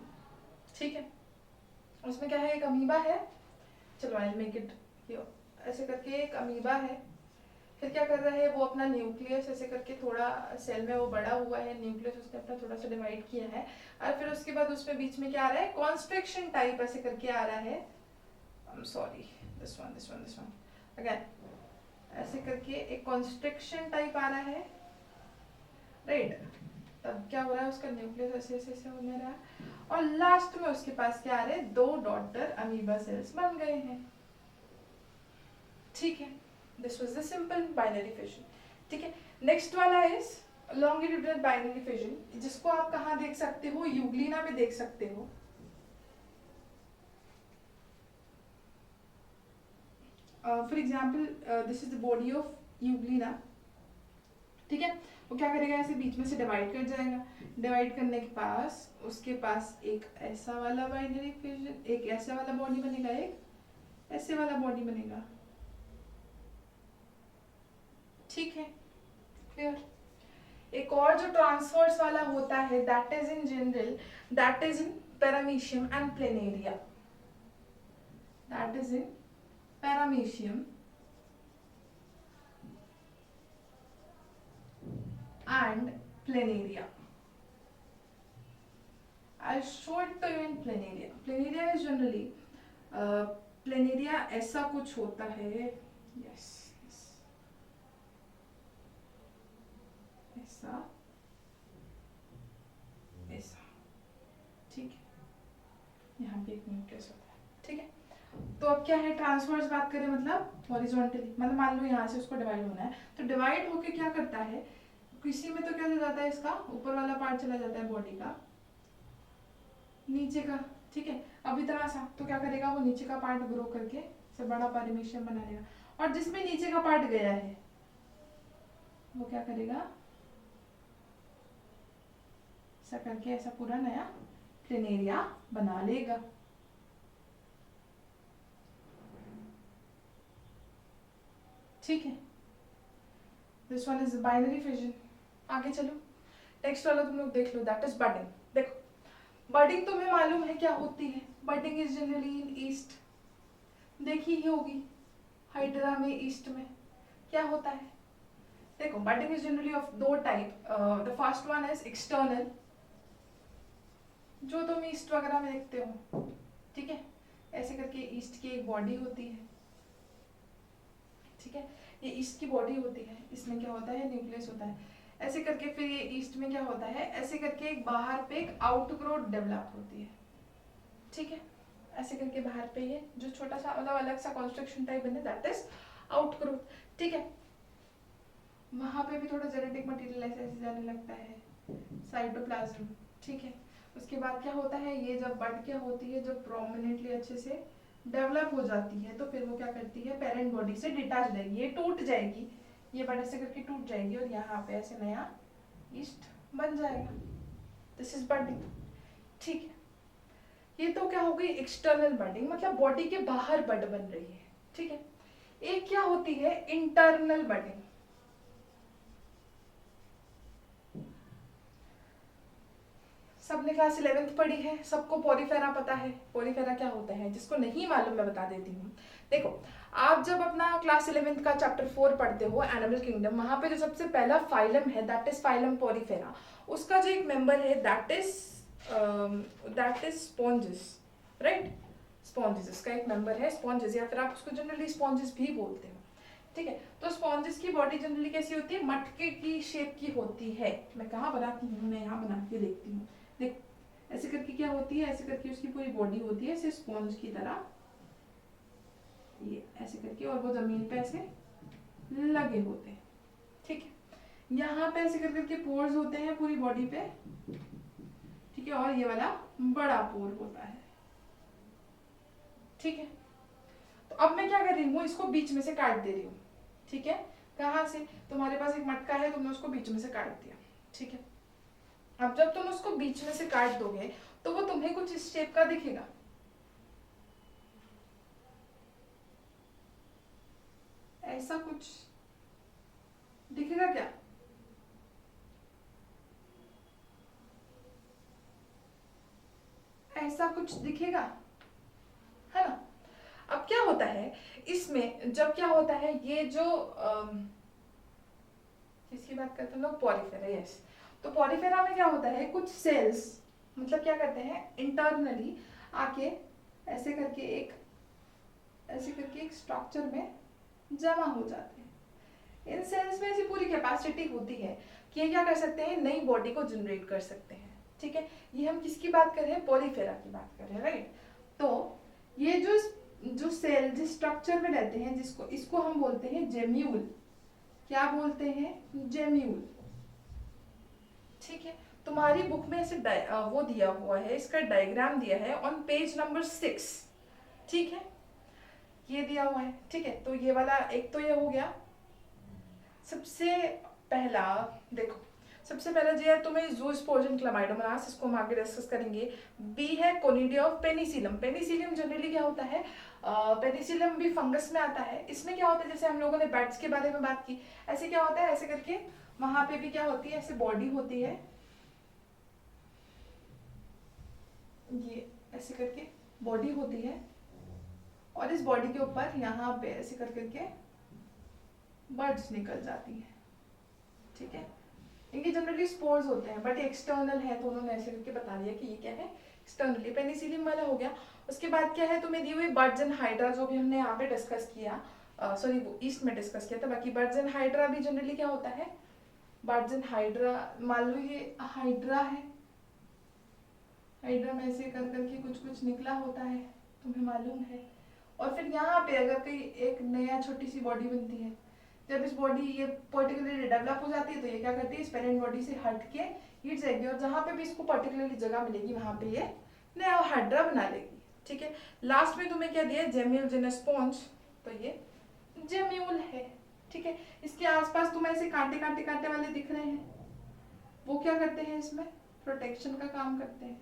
ठीक है। उसमें क्या है? एक अमीबा है, चलो आई मेक इट, ऐसे करके एक अमीबा है, फिर क्या कर रहा है वो? अपना न्यूक्लियस ऐसे करके थोड़ा सेल में वो बड़ा हुआ है, न्यूक्लियस उसने अपना थोड़ा सा डिवाइड किया है, और फिर उसके बाद उसमें बीच में क्या आ रहा है? कॉन्स्ट्रिक्शन टाइप ऐसे करके आ रहा है, आई am sorry, this one again, ऐसे करके एक कॉन्स्ट्रिक्शन टाइप आ रहा है, राइट। तब क्या हो रहा है? उसका न्यूक्लियस ऐसे ऐसे ऐसे होने रहा है, और लास्ट में उसके पास क्या आ रहे हैं? दो डॉटर अमीबा सेल्स बन गए हैं, ठीक है। This was the simple binary fission, ठीक है। नेक्स्ट वाला इज लॉन्गिट्यूडिनल बाइनरी फिजन, जिसको आप कहाँ देख सकते हो? यूग्लिना में देख सकते हो। For example, this is the body of Euglena, ठीक है। वो क्या करेगा? ऐसे बीच में से डिवाइड कर जाएगा, डिवाइड करने के पास उसके पास एक ऐसा वाला बाइनरी फिजन, एक ऐसा वाला बॉडी बनेगा, एक ऐसे वाला बॉडी बनेगा, ठीक है, क्लियर। एक और जो ट्रांसवर्स वाला होता है that is in general, that is in paramecium and planaria, that is in paramecium and planaria. I'll show it to you in planaria. Planaria is generally planaria ऐसा कुछ होता है, yes, ऐसा ऐसा, ठीक है। यहाँ पे एक न्यूक्लियस होता है, ठीक है। तो अब क्या है? ट्रांसवर्स बात करें मतलब हॉरिजॉन्टली, मतलब मान लो यहाँ से उसको डिवाइड होना है, तो डिवाइड होके क्या करता है? किसी में तो क्या हो जाता है? इसका ऊपर वाला पार्ट चला जाता है बॉडी का, नीचे का, ठीक है। अब इतना सा, तो क्या करेगा वो? नीचे का पार्ट ग्रो करके सब बड़ा पैरामीशियम बना लेगा, और जिसमें नीचे का पार्ट गया है वो क्या करेगा? ऐसा करके ऐसा पूरा नया प्लेनेरिया बना लेगा, ठीक है। This one is binary fission. आगे चलो, नेक्स्ट वाला तुम लोग देख लो, दैट इज बडिंग। देखो, बडिंग तुम्हें मालूम है क्या होती है? Budding is generally in east, देखी ही होगी हाइड्रा में, ईस्ट में क्या होता है? देखो बडिंग इज जनरली ऑफ दो type. The first one is external, जो तुम ईस्ट वगैरह में देखते हो, ठीक है. ऐसे करके ईस्ट की एक बॉडी होती है, ठीक है. ये ईस्ट की बॉडी होती है, इसमें क्या होता है, न्यूक्लियस होता है. ऐसे करके फिर ये ईस्ट में क्या होता है, ऐसे करके एक बाहर पे एक आउटग्रोथ डेवलप होती है, ठीक है. ऐसे करके बाहर पे ये जो छोटा सा मतलब अलग सा कंस्ट्रक्शन टाइप बने, दैट इज आउटग्रोथ, ठीक है. वहां पे भी थोड़ा जेनेटिक मटेरियल ऐसे ऐसे जाने लगता है, साइटोप्लाज्म, ठीक है. उसके बाद क्या होता है, ये जब बड क्या होती है, जब प्रोमिनेंटली अच्छे से डेवलप हो जाती है, तो फिर वो क्या करती है, पेरेंट बॉडी से डिटैच रहेगी, ये टूट जाएगी, ये बड़े से करके टूट जाएगी और यहाँ पे ऐसे नया ईस्ट बन जाएगा. दिस इज बडिंग, ठीक है. ये तो क्या हो गई एक्सटर्नल बडिंग, मतलब बॉडी के बाहर बड बन रही है, ठीक है. एक क्या होती है इंटरनल बडिंग. सबने क्लास 11th पढ़ी है, सबको पोरीफेरा पता है. पोरीफेरा क्या होता है, जिसको नहीं मालूम मैं बता देती हूँ. देखो आप जब अपना क्लास 11th का चैप्टर 4 पढ़ते हो एनिमल किंगडम, वहां पे जो सबसे पहला फाइलम है दैट इज फाइलम पोरीफेरा. उसका जो एक मेंबर है that is sponges, right. Sponges इसका एक मेंबर है, स्पॉन्जेस, या फिर आप उसको जनरली स्पॉन्जेस भी बोलते हो, ठीक है. तो स्पॉन्जेस की बॉडी जनरली कैसी होती है, मटके की शेप की होती है. मैं कहाँ बनाती हूँ, मैं यहाँ बना के देखती हूँ. देख ऐसे करके क्या होती है, ऐसे करके उसकी पूरी बॉडी होती है ऐसे स्पॉन्ज की तरह, ये ऐसे करके, और वो जमीन पे ऐसे लगे होते हैं, ठीक है. यहाँ पे ऐसे करके पोर्स होते हैं पूरी बॉडी पे, ठीक है. और ये वाला बड़ा पोर होता है, ठीक है. तो अब मैं क्या कर रही हूँ, इसको बीच में से काट दे रही हूँ, ठीक है. कहाँ से, तुम्हारे पास एक मटका है, तुमने उसको बीच में से काट दिया, ठीक है. अब जब तुम उसको बीच में से काट दोगे तो वो तुम्हें कुछ इस शेप का दिखेगा. ऐसा कुछ दिखेगा क्या, ऐसा कुछ दिखेगा, है ना. अब क्या होता है इसमें, जब क्या होता है, ये जो किसकी बात करते हैं लोग, पॉलीफेरा, यस. तो पॉलीफेरा में क्या होता है, कुछ सेल्स मतलब क्या करते हैं इंटरनली आके ऐसे करके एक स्ट्रक्चर में जमा हो जाते हैं. इन सेल्स में ऐसी पूरी कैपेसिटी होती है कि ये क्या कर सकते हैं, नई बॉडी को जनरेट कर सकते हैं, ठीक है. ये हम किसकी बात कर रहे हैं, पॉलीफेरा की बात कर रहे हैं, राइट. तो ये जो सेल जिस स्ट्रक्चर में रहते हैं, जिसको इसको हम बोलते हैं जेम्यूल. क्या बोलते हैं, जेम्यूल, ठीक है. तुम्हारी बुक में ऐसे वो दिया हुआ है, इसका डायग्राम दिया है ऑन पेज नंबर 6, ठीक है. ये दिया हुआ है, ठीक है. तो ये वाला एक तो ये हो गया. सबसे पहला देखो, सबसे पहला जो है तुम्हें ज़ूस्पोर्जियम क्लामाइडोमोनास, इसको हम आगे डिस्कस करेंगे. बी है conidia of Penicillium. Penicillium generally क्या होता है, पेनिसिलियम भी फंगस में आता है. इसमें क्या होता है, जैसे हम लोगों ने बैट्स के बारे में बात की, ऐसे क्या होता है, ऐसे करके वहां पे भी क्या होती है, ऐसे बॉडी होती है, ये ऐसे करके बॉडी होती है, और इस बॉडी के ऊपर यहाँ पे ऐसे कर करके बर्ड्स निकल जाती है, ठीक है. इनके जनरली स्पोर्स होते हैं, बट एक्सटर्नल है, तो उन्होंने ऐसे करके बता दिया कि ये क्या है, एक्सटर्नली. पेनिसिलियम वाला हो गया. उसके बाद क्या है, तुम्हें दी हुई बर्ड्स एंड हाइड्रा, जो भी हमने यहाँ पे डिस्कस किया, सॉरी वो ईस्ट में डिस्कस किया था. बाकी बर्ड्स एंड हाइड्रा भी जनरली क्या होता है, बर्ड्स एंड हाइड्रा, मान लो ये हाइड्रा है, हाइड्रा में ऐसे कर करके कुछ कुछ निकला होता है, तुम्हें मालूम है. और फिर यहाँ पे अगर कोई एक नया छोटी सी बॉडी बनती है, जब इस बॉडी ये पर्टिकुलरली डेवलप हो जाती है, तो ये क्या करती है, इस पेरेंट बॉडी से हट के हिट जाएगी, और जहाँ पे भी इसको पर्टिकुलरली जगह मिलेगी वहां पे ये नया हाइड्रा बना लेगी, ठीक है. लास्ट में तुम्हें क्या दिया, जेम्यूल जिन स्पॉन्ज, तो ये जेम्यूल है, ठीक है. इसके आसपास तुम्हें ऐसे कांटे कांटे कांटे वाले दिख रहे हैं, वो क्या करते हैं, इसमें प्रोटेक्शन का काम करते हैं,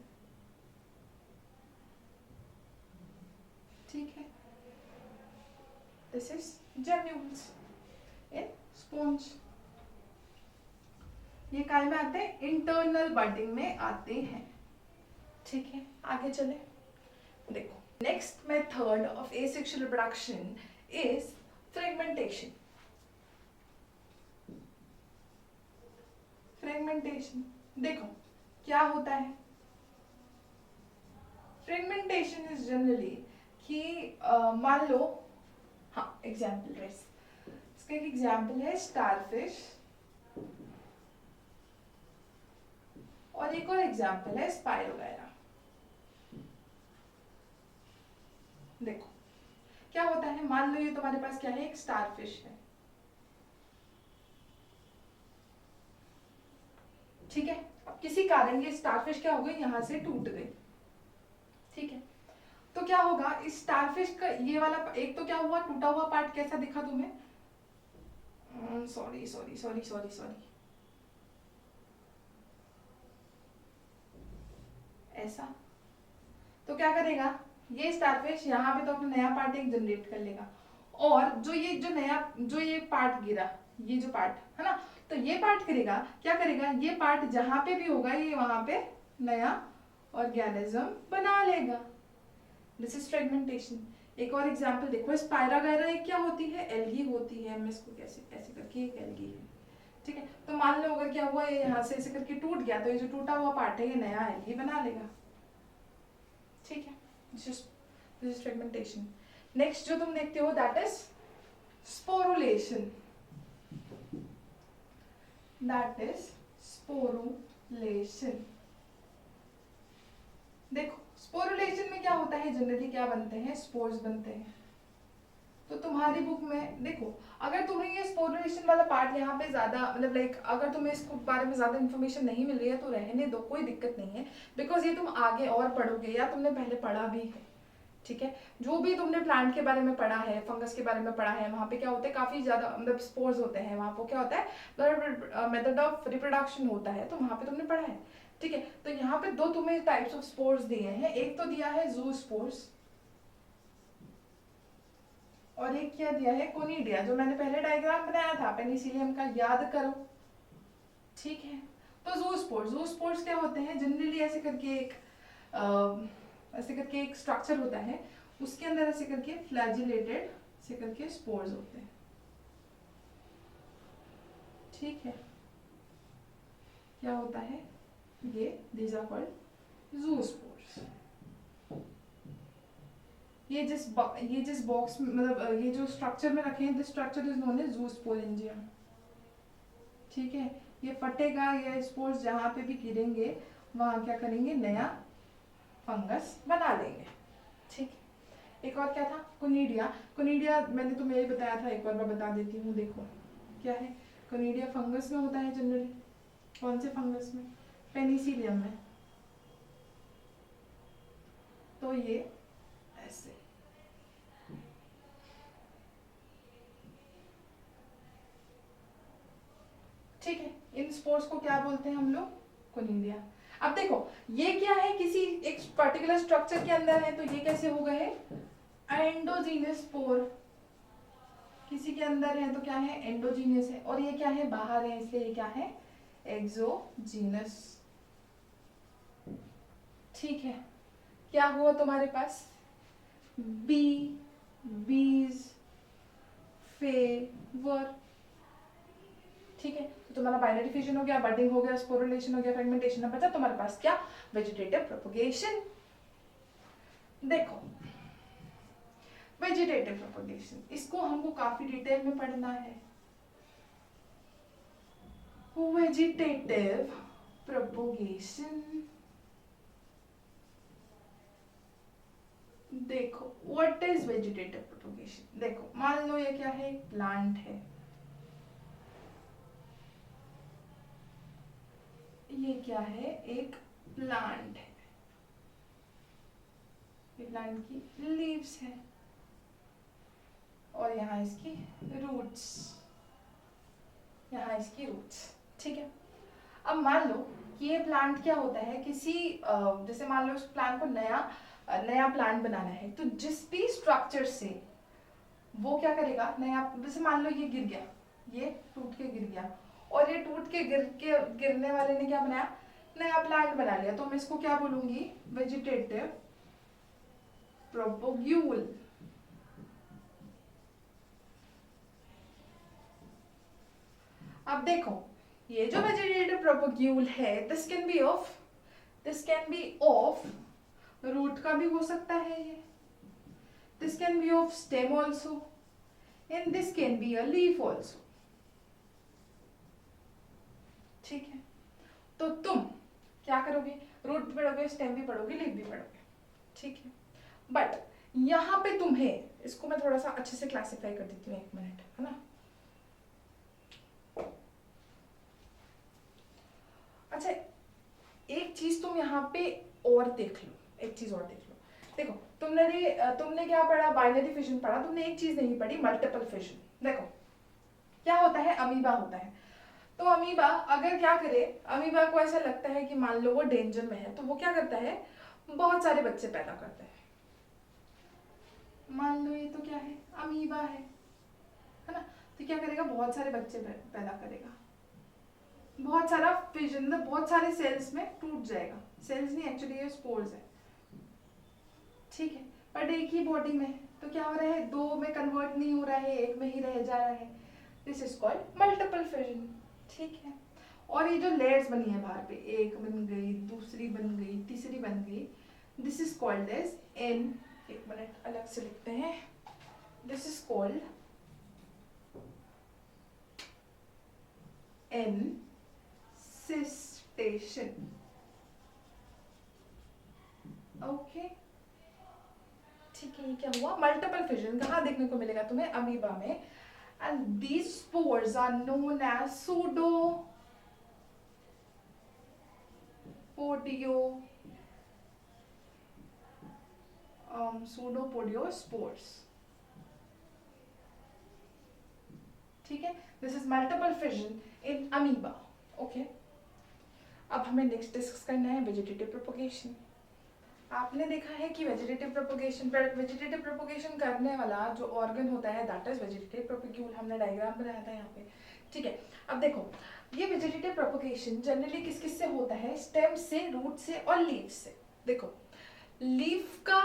ठीक है. This is gemmules in sponge. ये काय में आते हैं, इंटरनल बडिंग में आते हैं, ठीक है. आगे चले, देखो next method of asexual reproduction is fragmentation. Fragmentation. देखो क्या होता है फ्रेगमेंटेशन इज जनरली कि मान लो, हाँ एग्जाम्पल रेस, इसका एक एग्जाम्पल है स्टारफिश और एक और एग्जाम्पल है स्पाइरोगायरा। देखो क्या होता है, मान लो ये तुम्हारे पास क्या है, एक स्टारफिश है, ठीक है। अब किसी कारण ये स्टारफिश क्या हो गई, यहां से टूट गई, ठीक है। तो क्या होगा इस स्टारफिश का ये वाला एक तो क्या हुआ, टूटा हुआ पार्ट कैसा दिखा तुम्हें, sorry sorry sorry sorry sorry, ऐसा। तो क्या करेगा ये स्टारफिश, यहाँ पे तो अपना नया पार्ट एक जनरेट कर लेगा, और जो ये पार्ट गिरा, ये जो पार्ट है ना, तो ये पार्ट करेगा क्या करेगा, ये पार्ट जहां पे भी होगा ये वहां पे नया ऑर्गेनिज्म बना लेगा। This is fragmentation. एक और एग्जांपल देखो, स्पाइरागायरा एक क्या होती है, एल्गी होती है। मैं इसको कैसे ऐसे करके एक एल्गी है, ठीक है। तो मान लो अगर क्या हुआ, ये यहाँ से ऐसे करके टूट गया, तो ये जो टूटा हुआ पार्ट है ये नया एल्गी बना लेगा, ठीक है। This is fragmentation. नेक्स्ट जो तुम देखते हो that is sporulation, that is sporulation. देखो स्पोरुलेशन में क्या होता है, जनरली क्या बनते हैं, स्पोर्स बनते हैं। तो तुम्हारी बुक में देखो, अगर तुम्हें ये स्पोरुलेशन वाला पार्ट यहाँ पे ज्यादा मतलब लाइक अगर तुम्हें इसको बारे में ज्यादा इन्फॉर्मेशन नहीं मिल रही है तो रहने दो, कोई दिक्कत नहीं है, बिकॉज ये तुम आगे और पढ़ोगे या तुमने पहले पढ़ा भी है, ठीक है। जो भी तुमने प्लांट के बारे में पढ़ा है, फंगस के बारे में पढ़ा है, वहाँ पे क्या होता है, काफी ज्यादा मतलब स्पोर्स होते हैं, वहाँ पे क्या होता है, मेथड ऑफ रिप्रोडक्शन होता है, तो वहाँ पे तुमने पढ़ा है, ठीक है। तो यहाँ पे दो तुम्हें टाइप्स ऑफ स्पोर्स दिए हैं, एक तो दिया है जू स्पोर्स और एक क्या दिया है, कोनिडिया, जो मैंने पहले डायग्राम बनाया था पेनिसिलियम का, याद करो, ठीक है। तो जू स्पोर्स क्या होते हैं, जनरली ऐसे करके एक स्ट्रक्चर होता है, उसके अंदर ऐसे करके फ्लैजिलेटेड ऐसे करके स्पोर्स होते हैं, ठीक है। क्या होता है ये, दीज आर कॉल्ड जू स्पोर्स। ये जिस बॉक्स में मतलब ये जो स्ट्रक्चर में रखे हैं, this structure is known as zoosporangium, ठीक है। ये फटेगा, ये स्पोर्स जहाँ पे भी गिरेंगे वहाँ क्या करेंगे, नया फंगस बना लेंगे, ठीक। एक और क्या था, कोनिडिया। कोनिडिया मैंने तुम्हें यही बताया था, एक बार मैं बता देती हूँ। देखो क्या है, कोनिडिया फंगस में होता है जनरली। कौन से फंगस में, पेनिसिलियम में। तो ये ऐसे, ठीक है। इन स्पोर्स को क्या बोलते हैं हम लोग, कोनिडिया। अब देखो ये क्या है, किसी एक पर्टिकुलर स्ट्रक्चर के अंदर है, तो ये कैसे हो गए एंडोजीनियस स्पोर, किसी के अंदर है तो क्या है एंडोजीनियस है, और ये क्या है बाहर है, इसलिए ये क्या है एक्सोजीनस, ठीक है। क्या हुआ तुम्हारे पास, बी, बीज, फेवर, ठीक है। तो तुम्हारा बाइनरी फिजन हो गया, बडिंग हो गया, स्पोरुलेशन हो गया, फ्रेगमेंटेशन। अब बचा तुम्हारे पास क्या, वेजिटेटिव प्रोपगेशन। देखो वेजिटेटिव प्रोपगेशन, इसको हमको काफी डिटेल में पढ़ना है। वेजिटेटिव प्रोपगेशन, देखो व्हाट इज वेजिटेटिव प्रोपगेशन। देखो मान लो ये क्या है, एक प्लांट है, ये क्या है, एक प्लांट है, ये प्लांट की लीव्स है और यहाँ इसकी रूट्स, यहाँ इसकी रूट्स, ठीक है। अब मान लो कि ये प्लांट क्या होता है, किसी जैसे मान लो इस प्लांट को नया प्लांट बनाना है, तो जिस भी स्ट्रक्चर से वो क्या करेगा नया, जैसे मान लो ये गिर गया, ये टूट के गिर गया, और ये टूट के गिरने वाले ने क्या बनाया, नया प्लांट बना लिया, तो मैं इसको क्या बोलूंगी, वेजिटेटिव प्रोपोग्यूल। अब देखो ये जो वेजिटेटिव प्रोपोग्यूल है this can be of root का भी हो सकता है ये, this can be of stem also and this can be a leaf also. ठीक है, तो तुम क्या करोगे, रूट भी पढ़ोगे, स्टेम भी पढ़ोगे, लीफ भी पढ़ोगे। ठीक है, बट यहाँ पे तुम्हें इसको मैं थोड़ा सा अच्छे से क्लासिफाई कर देती हूँ, 1 मिनट, है ना। अच्छा, एक चीज तुम यहाँ पे और देख लो, एक चीज और देख लो। देखो तुमने क्या पढ़ा, बाइनरी फिशन पढ़ा, तुमने एक चीज नहीं पढ़ी, मल्टीपल फिशन। देखो क्या होता है, अमीबा होता है। तो अमीबा अगर क्या करे, अमीबा को ऐसा लगता है कि मान लो वो डेंजर में है, तो वो क्या करता है, बहुत सारे बच्चे पैदा करता है। मान लो ये तो क्या है, अमीबा है ना, तो क्या करेगा, बहुत सारे बच्चे पैदा करेगा, बहुत सारा फिजन, बहुत सारे सेल्स में टूट जाएगा। सेल्स नहीं, एक्चुअली ये स्पोर्स है। ठीक है, बट एक ही बॉडी में, तो क्या हो रहा है, 2 में कन्वर्ट नहीं हो रहा है, 1 में ही रह जा रहा है। This is called multiple fission. ठीक है, और ये जो लेयर्स बनी है बाहर पे, एक बन गई, दूसरी बन गई, तीसरी बन गई, this is called as an, एक मिनट अलग से लिखते हैं, this is called encystation. Okay, ठीक है, ये क्या हुआ, मल्टीपल फिजन। कहाँ देखने को मिलेगा तुम्हें, अमीबा में। And these spores are known as pseudopodio ठीक है, this is multiple fission in amoeba. Okay, अब हमें नेक्स्ट डिस्कस करना है वेजिटेटिव प्रोपोगेशन। आपने देखा है कि वेजिटेटिव प्रोपोगेशन करने वाला जो ऑर्गन होता है दैट इज वेजिटेटिव प्रोपोग्यूल। हमने डायग्राम बनाया था यहाँ पे। ठीक है, अब देखो ये वेजिटेटिव प्रोपोगेशन जनरली किस किस से होता है, स्टेम से, रूट से और लीफ से। देखो लीफ का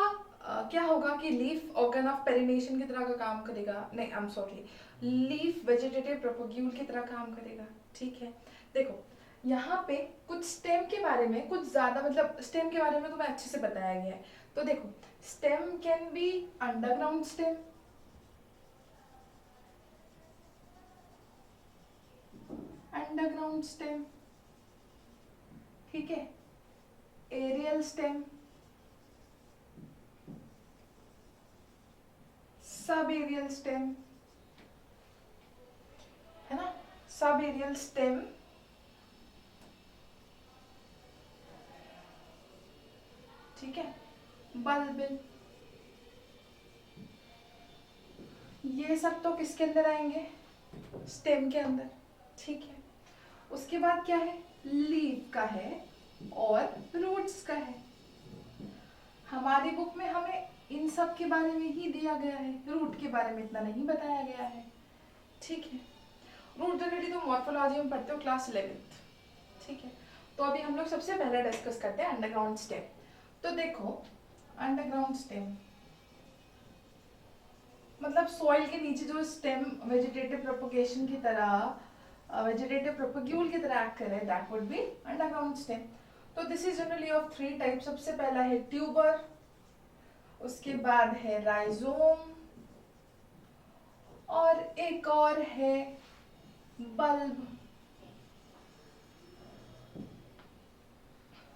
क्या होगा कि लीफ ऑर्गन ऑफ पेरिनेशन की तरह का काम करेगा, नहीं I am sorry, leaf vegetative propagule की तरह काम करेगा। ठीक है, देखो यहाँ पे कुछ स्टेम के बारे में, कुछ ज्यादा मतलब स्टेम के बारे में तुम्हें अच्छे से बताया गया है। तो देखो stem can be underground stem, underground stem, ठीक है, aerial stem, sub aerial stem, है ना, सब एरियल स्टेम, ठीक है, बल्बिल, ये सब तो किसके अंदर आएंगे, स्टेम के अंदर। ठीक है, उसके बाद क्या है, लीफ का है और रूट्स का है। हमारी बुक में हमें इन सब के बारे में ही दिया गया है, रूट के बारे में इतना नहीं बताया गया है। ठीक है, रूट जनरली तो मॉर्फोलॉजी में पढ़ते हो क्लास 11th। ठीक है, तो अभी हम लोग सबसे पहले डिस्कस करते हैं अंडरग्राउंड स्टेम। तो देखो अंडरग्राउंड स्टेम मतलब सॉइल के नीचे जो स्टेम वेजिटेटिव प्रोपोगेशन की तरह वेजिटेटिव प्रोपोग्यूल की तरह एक्ट करे, that would be underground stem. तो this is generally of 3 type. सबसे पहला है ट्यूबर, उसके बाद है राइजोम और एक और है बल्ब।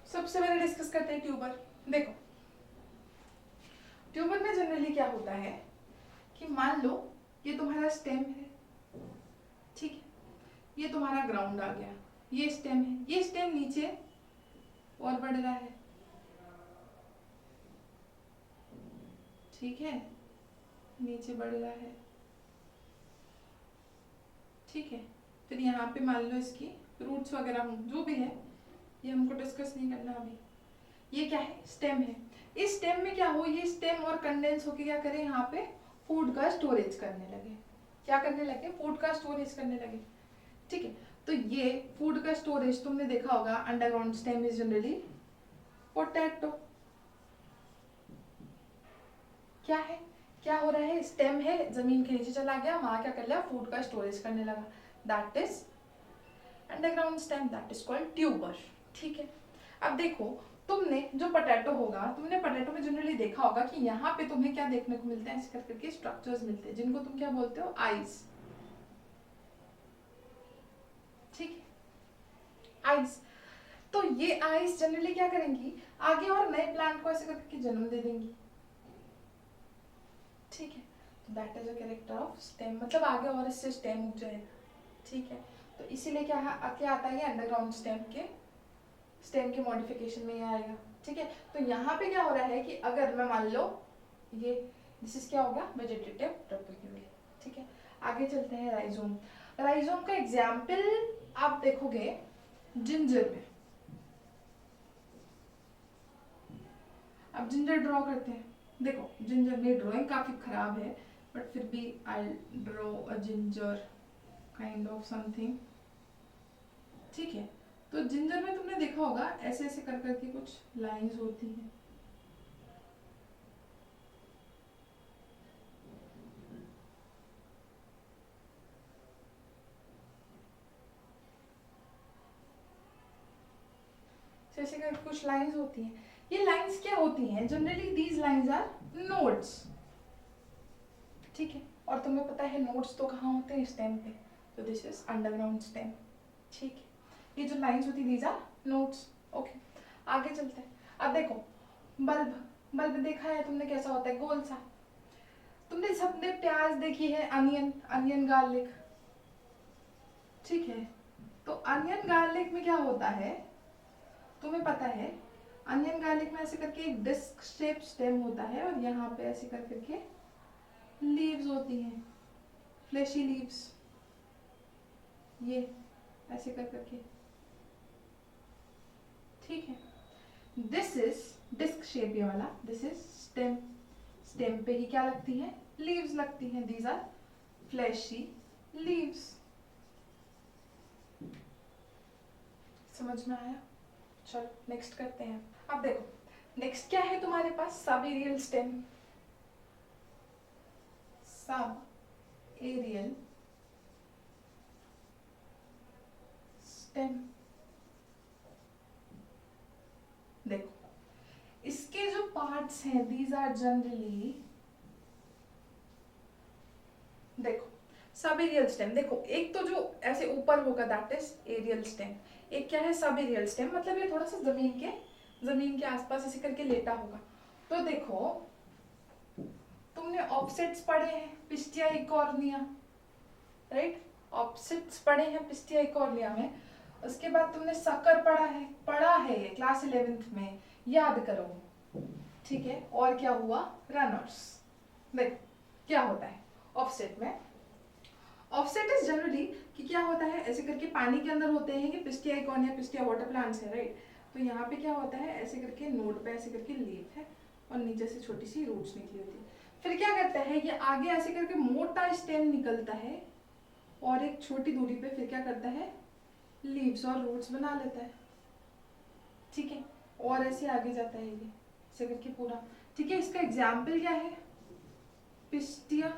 सबसे पहले डिस्कस करते हैं ट्यूबर। देखो ट्यूबर में जनरली क्या होता है कि मान लो ये तुम्हारा स्टेम है, ठीक है, ये तुम्हारा ग्राउंड आ गया, ये स्टेम है, ये स्टेम नीचे और बढ़ रहा है, ठीक है, नीचे बढ़ रहा है, ठीक है। फिर यहाँ पे मान लो इसकी रूट्स वगैरह जो भी है, ये हमको डिस्कस नहीं करना अभी। ये क्या है, स्टेम है। इस स्टेम में क्या हो, ये स्टेम और कंडेंस होके क्या करे, यहाँ पे फूड का स्टोरेज करने लगे। क्या करने लगे, फूड का स्टोरेज करने लगे। ठीक है, तो ये फूड का स्टोरेज तुमने देखा होगा, underground stem is generally potato. क्या है, क्या हो रहा है, स्टेम है, जमीन के नीचे चला गया, वहां क्या कर लिया, फूड का स्टोरेज करने लगा, that is underground stem that is called tuber. ठीक है, अब देखो तुमने जो पोटैटो होगा, तुमने पोटैटो में जनरली देखा होगा कि यहाँ पे तुम्हें क्या देखने को मिलता है, ऐसे करके स्ट्रक्चर्स मिलते हैं जिनको तुम क्या बोलते हो, आईज। ठीक है, आईज। तो ये आईज जनरली क्या करेंगी, आगे और नए प्लांट को ऐसे करके जन्म दे देंगी। ठीक है, तो that is a character of stem, मतलब आगे और इससे स्टेम उग जाएगा। ठीक है, तो इसीलिए क्या आता है, अंडरग्राउंड स्टेम के मॉडिफिकेशन में ये आएगा। ठीक है, तो यहाँ पे क्या हो रहा है कि अगर मैं मान लो ये दिस इज क्या होगा, वेजिटेटिव ट्रैपेक्यूल। ठीक है, आगे चलते हैं राइजोम। राइजोम का एग्जाम्पल आप देखोगे जिंजर में। अब जिंजर ड्रॉ करते हैं, देखो जिंजर में ड्राइंग काफी खराब है बट फिर भी I draw a ginger kind of something. ठीक है, तो जिंजर में तुमने देखा होगा ऐसे ऐसे कर करके कुछ लाइंस होती हैं। ऐसे करके कुछ लाइंस होती हैं। ये लाइंस क्या होती हैं, generally these lines are nodes. ठीक है, और तुम्हें पता है नोड्स तो कहाँ होते हैं, स्टेम पे, तो दिस इज अंडरग्राउंड स्टेम। ठीक है, ये जो लाइंस होती है दीज आर नोड्स। ओके, आगे चलते हैं। अब देखो बल्ब देखा है तुमने, कैसा होता है, गोल सा। तुमने सबने प्याज देखी है, अनियन गार्लिक। ठीक है, तो अनियन गार्लिक में क्या होता है, तुम्हें पता है, अनियन गार्लिक में ऐसे करके एक डिस्क शेप स्टेम होता है और यहाँ पे ऐसे कर करके लीव्स होती हैं, फ्लेशी लीव्स, ये ऐसे कर करके। ठीक है, दिस इज डिस्क शेप, ये वाला दिस इज स्टेम। स्टेम पे ही क्या लगती है, लीव्स लगती हैं, दीज आर फ्लेशी लीव्स। समझ में आया? चलो नेक्स्ट करते हैं। अब देखो नेक्स्ट क्या है तुम्हारे पास, sub aerial stem. Sub aerial stem. देखो इसके जो पार्ट्स हैं दीज आर जनरली, देखो सब एरियल स्टेम, देखो एक तो जो ऐसे ऊपर होगा दैट इज एरियल स्टेम, एक क्या है सब एरियल स्टेम, मतलब ये थोड़ा सा जमीन के आसपास ऐसे करके लेटा होगा। तो देखो तुमने ऑफसेट्स पढ़े हैं, पिस्टिया इकॉर्निया, राइट, ऑफसेट्स पढ़े हैं पिस्टिया इकॉर्निया में। उसके बाद तुमने सकर पढ़ा है ये क्लास 11th में, याद करो। ठीक है, और क्या हुआ, रनर्स। देखो क्या होता है ऑफसेट में, ऑफसेट इज जनरली कि क्या होता है, ऐसे करके पानी के अंदर होते हैं, कि pistia Eichhornia, pistia water plants है, राइट। तो यहाँ पे क्या होता है, ऐसे करके नोड पे ऐसे करके लीफ है और नीचे से छोटी सी रूट्स निकली होती है। फिर क्या करता है, ये आगे ऐसे करके मोटा स्टेम निकलता है और एक छोटी दूरी पे फिर क्या करता है, लीव्स और रूट्स बना लेता है। ठीक है, और ऐसे आगे जाता है ये ऐसे करके पूरा। ठीक है, इसका एग्जाम्पल क्या है, पिस्टिया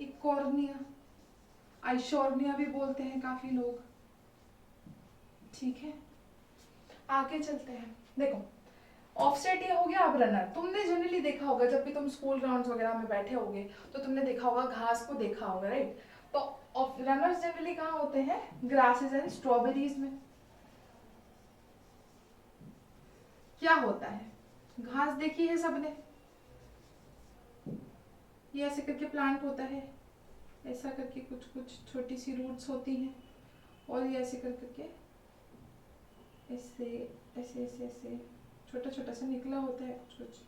इकॉर्निया, आइशोर्निया भी बोलते हैं काफी लोग। ठीक है, आगे चलते हैं। देखो ऑफसेट ये हो गया। अब रनर, तुमने जनरली देखा होगा जब भी तुम स्कूल ग्राउंड्स वगैरह में बैठे होगे तो तुमने देखा होगा घास को देखा होगा, राइट। तो रनर्स जनरली कहाँ होते हैं, ग्रासेस एंड स्ट्रॉबेरीज में। क्या होता है, घास देखी है सबने, ये ऐसे करके प्लांट होता है, ऐसा करके कुछ कुछ छोटी सी रूट्स होती हैं और ये ऐसे कर करके ऐसे ऐसे ऐसे ऐसे छोटा छोटा सा निकला होता है कुछ कुछ।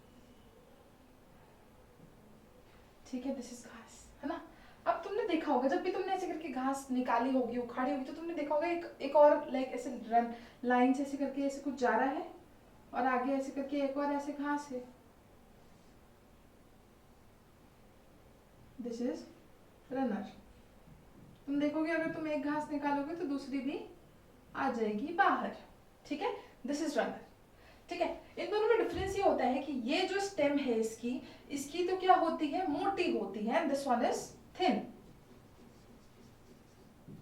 ठीक है, दिस इज घास, है ना। अब तुमने देखा होगा जब भी तुमने ऐसे करके घास निकाली होगी, उखाड़ी होगी, तो तुमने देखा होगा एक और लाइक ऐसे रन लाइन से ऐसे करके ऐसे कुछ जा रहा है और आगे ऐसे करके एक और ऐसे घास है, दिस इज रनर। तुम देखोगे अगर तुम एक घास निकालोगे तो दूसरी भी आ जाएगी बाहर। ठीक है, दिस इज रनर। ठीक है, इन दोनों में डिफरेंस ये होता है कि ये जो स्टेम है इसकी तो क्या होती है, मोटी होती है, दिस वन इज थिन।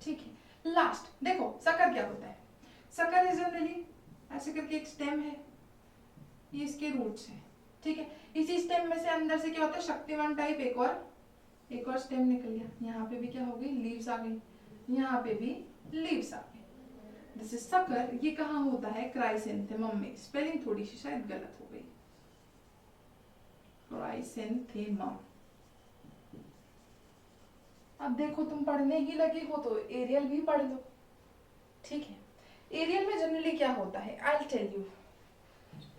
ठीक है, लास्ट देखो सकर क्या होता है, सकर इज जनरली ऐसे करके एक स्टेम है, ये इसके रूट्स हैं, ठीक है। इसी स्टेम में से अंदर से क्या होता है, शक्तिमान टाइप एक और स्टेम निकल गया, यहाँ पे भी क्या हो गई, लीव्स आ गई, यहाँ पे भी लीव्स आ गई। This is sucker. ये कहाँ होता है, क्राइसेंथेमम में। स्पेलिंग थोड़ी सी शायद गलत हो गई, क्राइसेंथेमम। अब देखो तुम पढ़ने ही लगे हो तो एरियल भी पढ़ लो, ठीक है। एरियल में जनरली क्या होता है, I will tell you.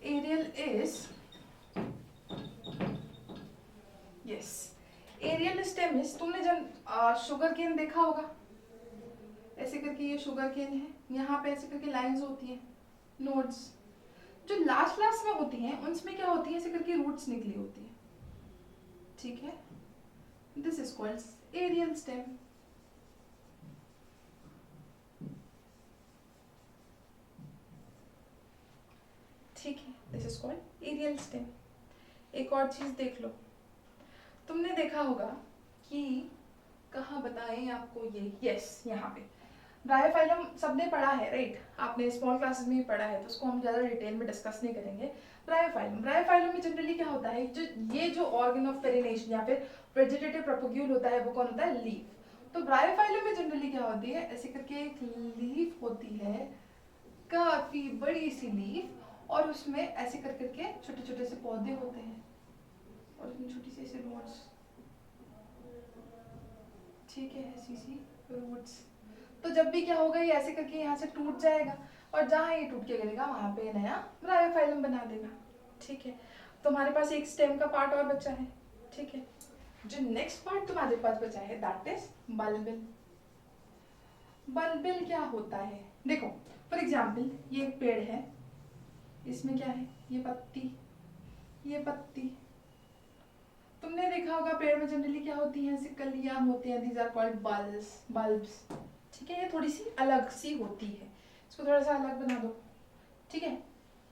Aerial is yes, aerial stem is, तुमने जब शुगर केन देखा होगा, ऐसे करके ये शुगर केन है, यहाँ पे ऐसे करके लाइंस होती हैं, नोड्स, जो लास्ट लास्ट में होती हैं उनमें क्या होती है, ऐसे करके रूट्स निकली होती है, ठीक है। This is called aerial stem. ठीक है, this is called aerial stem. एक और चीज देख लो, तुमने देखा होगा कि कहाँ बताएं आपको ये, यस यहाँ पे ब्रायोफाइलम सबने पढ़ा है, राइट। आपने स्मॉल क्लासेस में भी पढ़ा है, तो उसको हम ज़्यादा डिटेल में डिस्कस नहीं करेंगे। ब्रायोफाइलम में जनरली क्या होता है, ये जो ऑर्गन ऑफ पेरिनेशन या फिर वेजिटेटिव प्रोपोग्यूल होता है, वो कौन होता है, लीफ। तो ब्रायोफाइलम में जनरली क्या होती है, ऐसे करके एक लीफ होती है, काफी बड़ी सी लीफ, और उसमें ऐसे कर करके छोटे छोटे से पौधे होते हैं, और उसमें छोटी सी ऐसे नोट्स, ठीक है, ऐसी सी रूट्स। तो जब भी क्या होगा, ये ऐसे करके यहाँ से टूट जाएगा, और जहाँ ये टूट के गिरेगा वहाँ पे नया ब्रायोफाइलम बना देगा, ठीक है। तुम्हारे पास एक स्टेम का पार्ट और बचा है, ठीक है। जो नेक्स्ट पार्ट तुम्हारे पास बचा है, दैट इज बल्बिल। बल्बिल क्या होता है, देखो फॉर एग्जाम्पल ये एक पेड़ है, इसमें क्या है, ये पत्ती। तुमने देखा होगा पेड़ में जनरली क्या होती है, ऐसे कलियां होती हैं, दीज आर कॉल्ड बल्ब्स, ठीक है। ये थोड़ी सी अलग सी होती है, इसको थोड़ा सा अलग बना दो, ठीक है।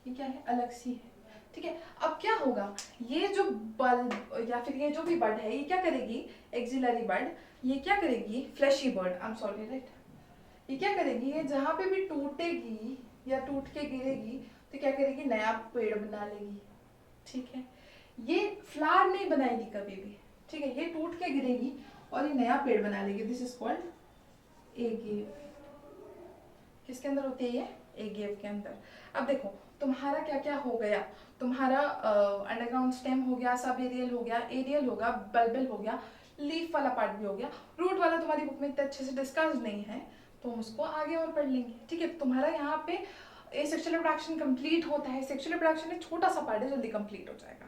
ये क्या है, अलग सी है, ठीक है। अब क्या होगा, ये जो बल्ब या फिर ये जो भी बर्ड है, ये क्या करेगी, एक्सिलरी बर्ड, ये क्या करेगी, flashy bird, I am sorry, right. ये क्या करेगी, ये जहाँ पे भी टूटेगी या टूट के गिरेगी तो क्या करेगी, नया पेड़ बना लेगी, ठीक है। ये फ्लावर नहीं बनाएगी कभी भी, ठीक है। ये टूट के गिरेगी और ये नया पेड़ बना लेगी, दिस इज कॉल्ड एगेव। किसके अंदर होती है ये, एगेव के अंदर। अब देखो तुम्हारा क्या क्या हो गया, तुम्हारा अंडरग्राउंड स्टेम हो गया, सब एरियल हो गया, एरियल होगा, बल्बिल हो गया, लीफ वाला पार्ट भी हो गया, रूट वाला तुम्हारी बुक में इतने अच्छे से डिस्कस नहीं है, तो हम उसको आगे और पढ़ लेंगे, ठीक है। तुम्हारा यहाँ पे सेक्सुअल रिप्रोडक्शन कंप्लीट होता है, सेक्सुअल रिप्रोडक्शन एक छोटा सा पार्ट है, जल्दी कंप्लीट हो जाएगा।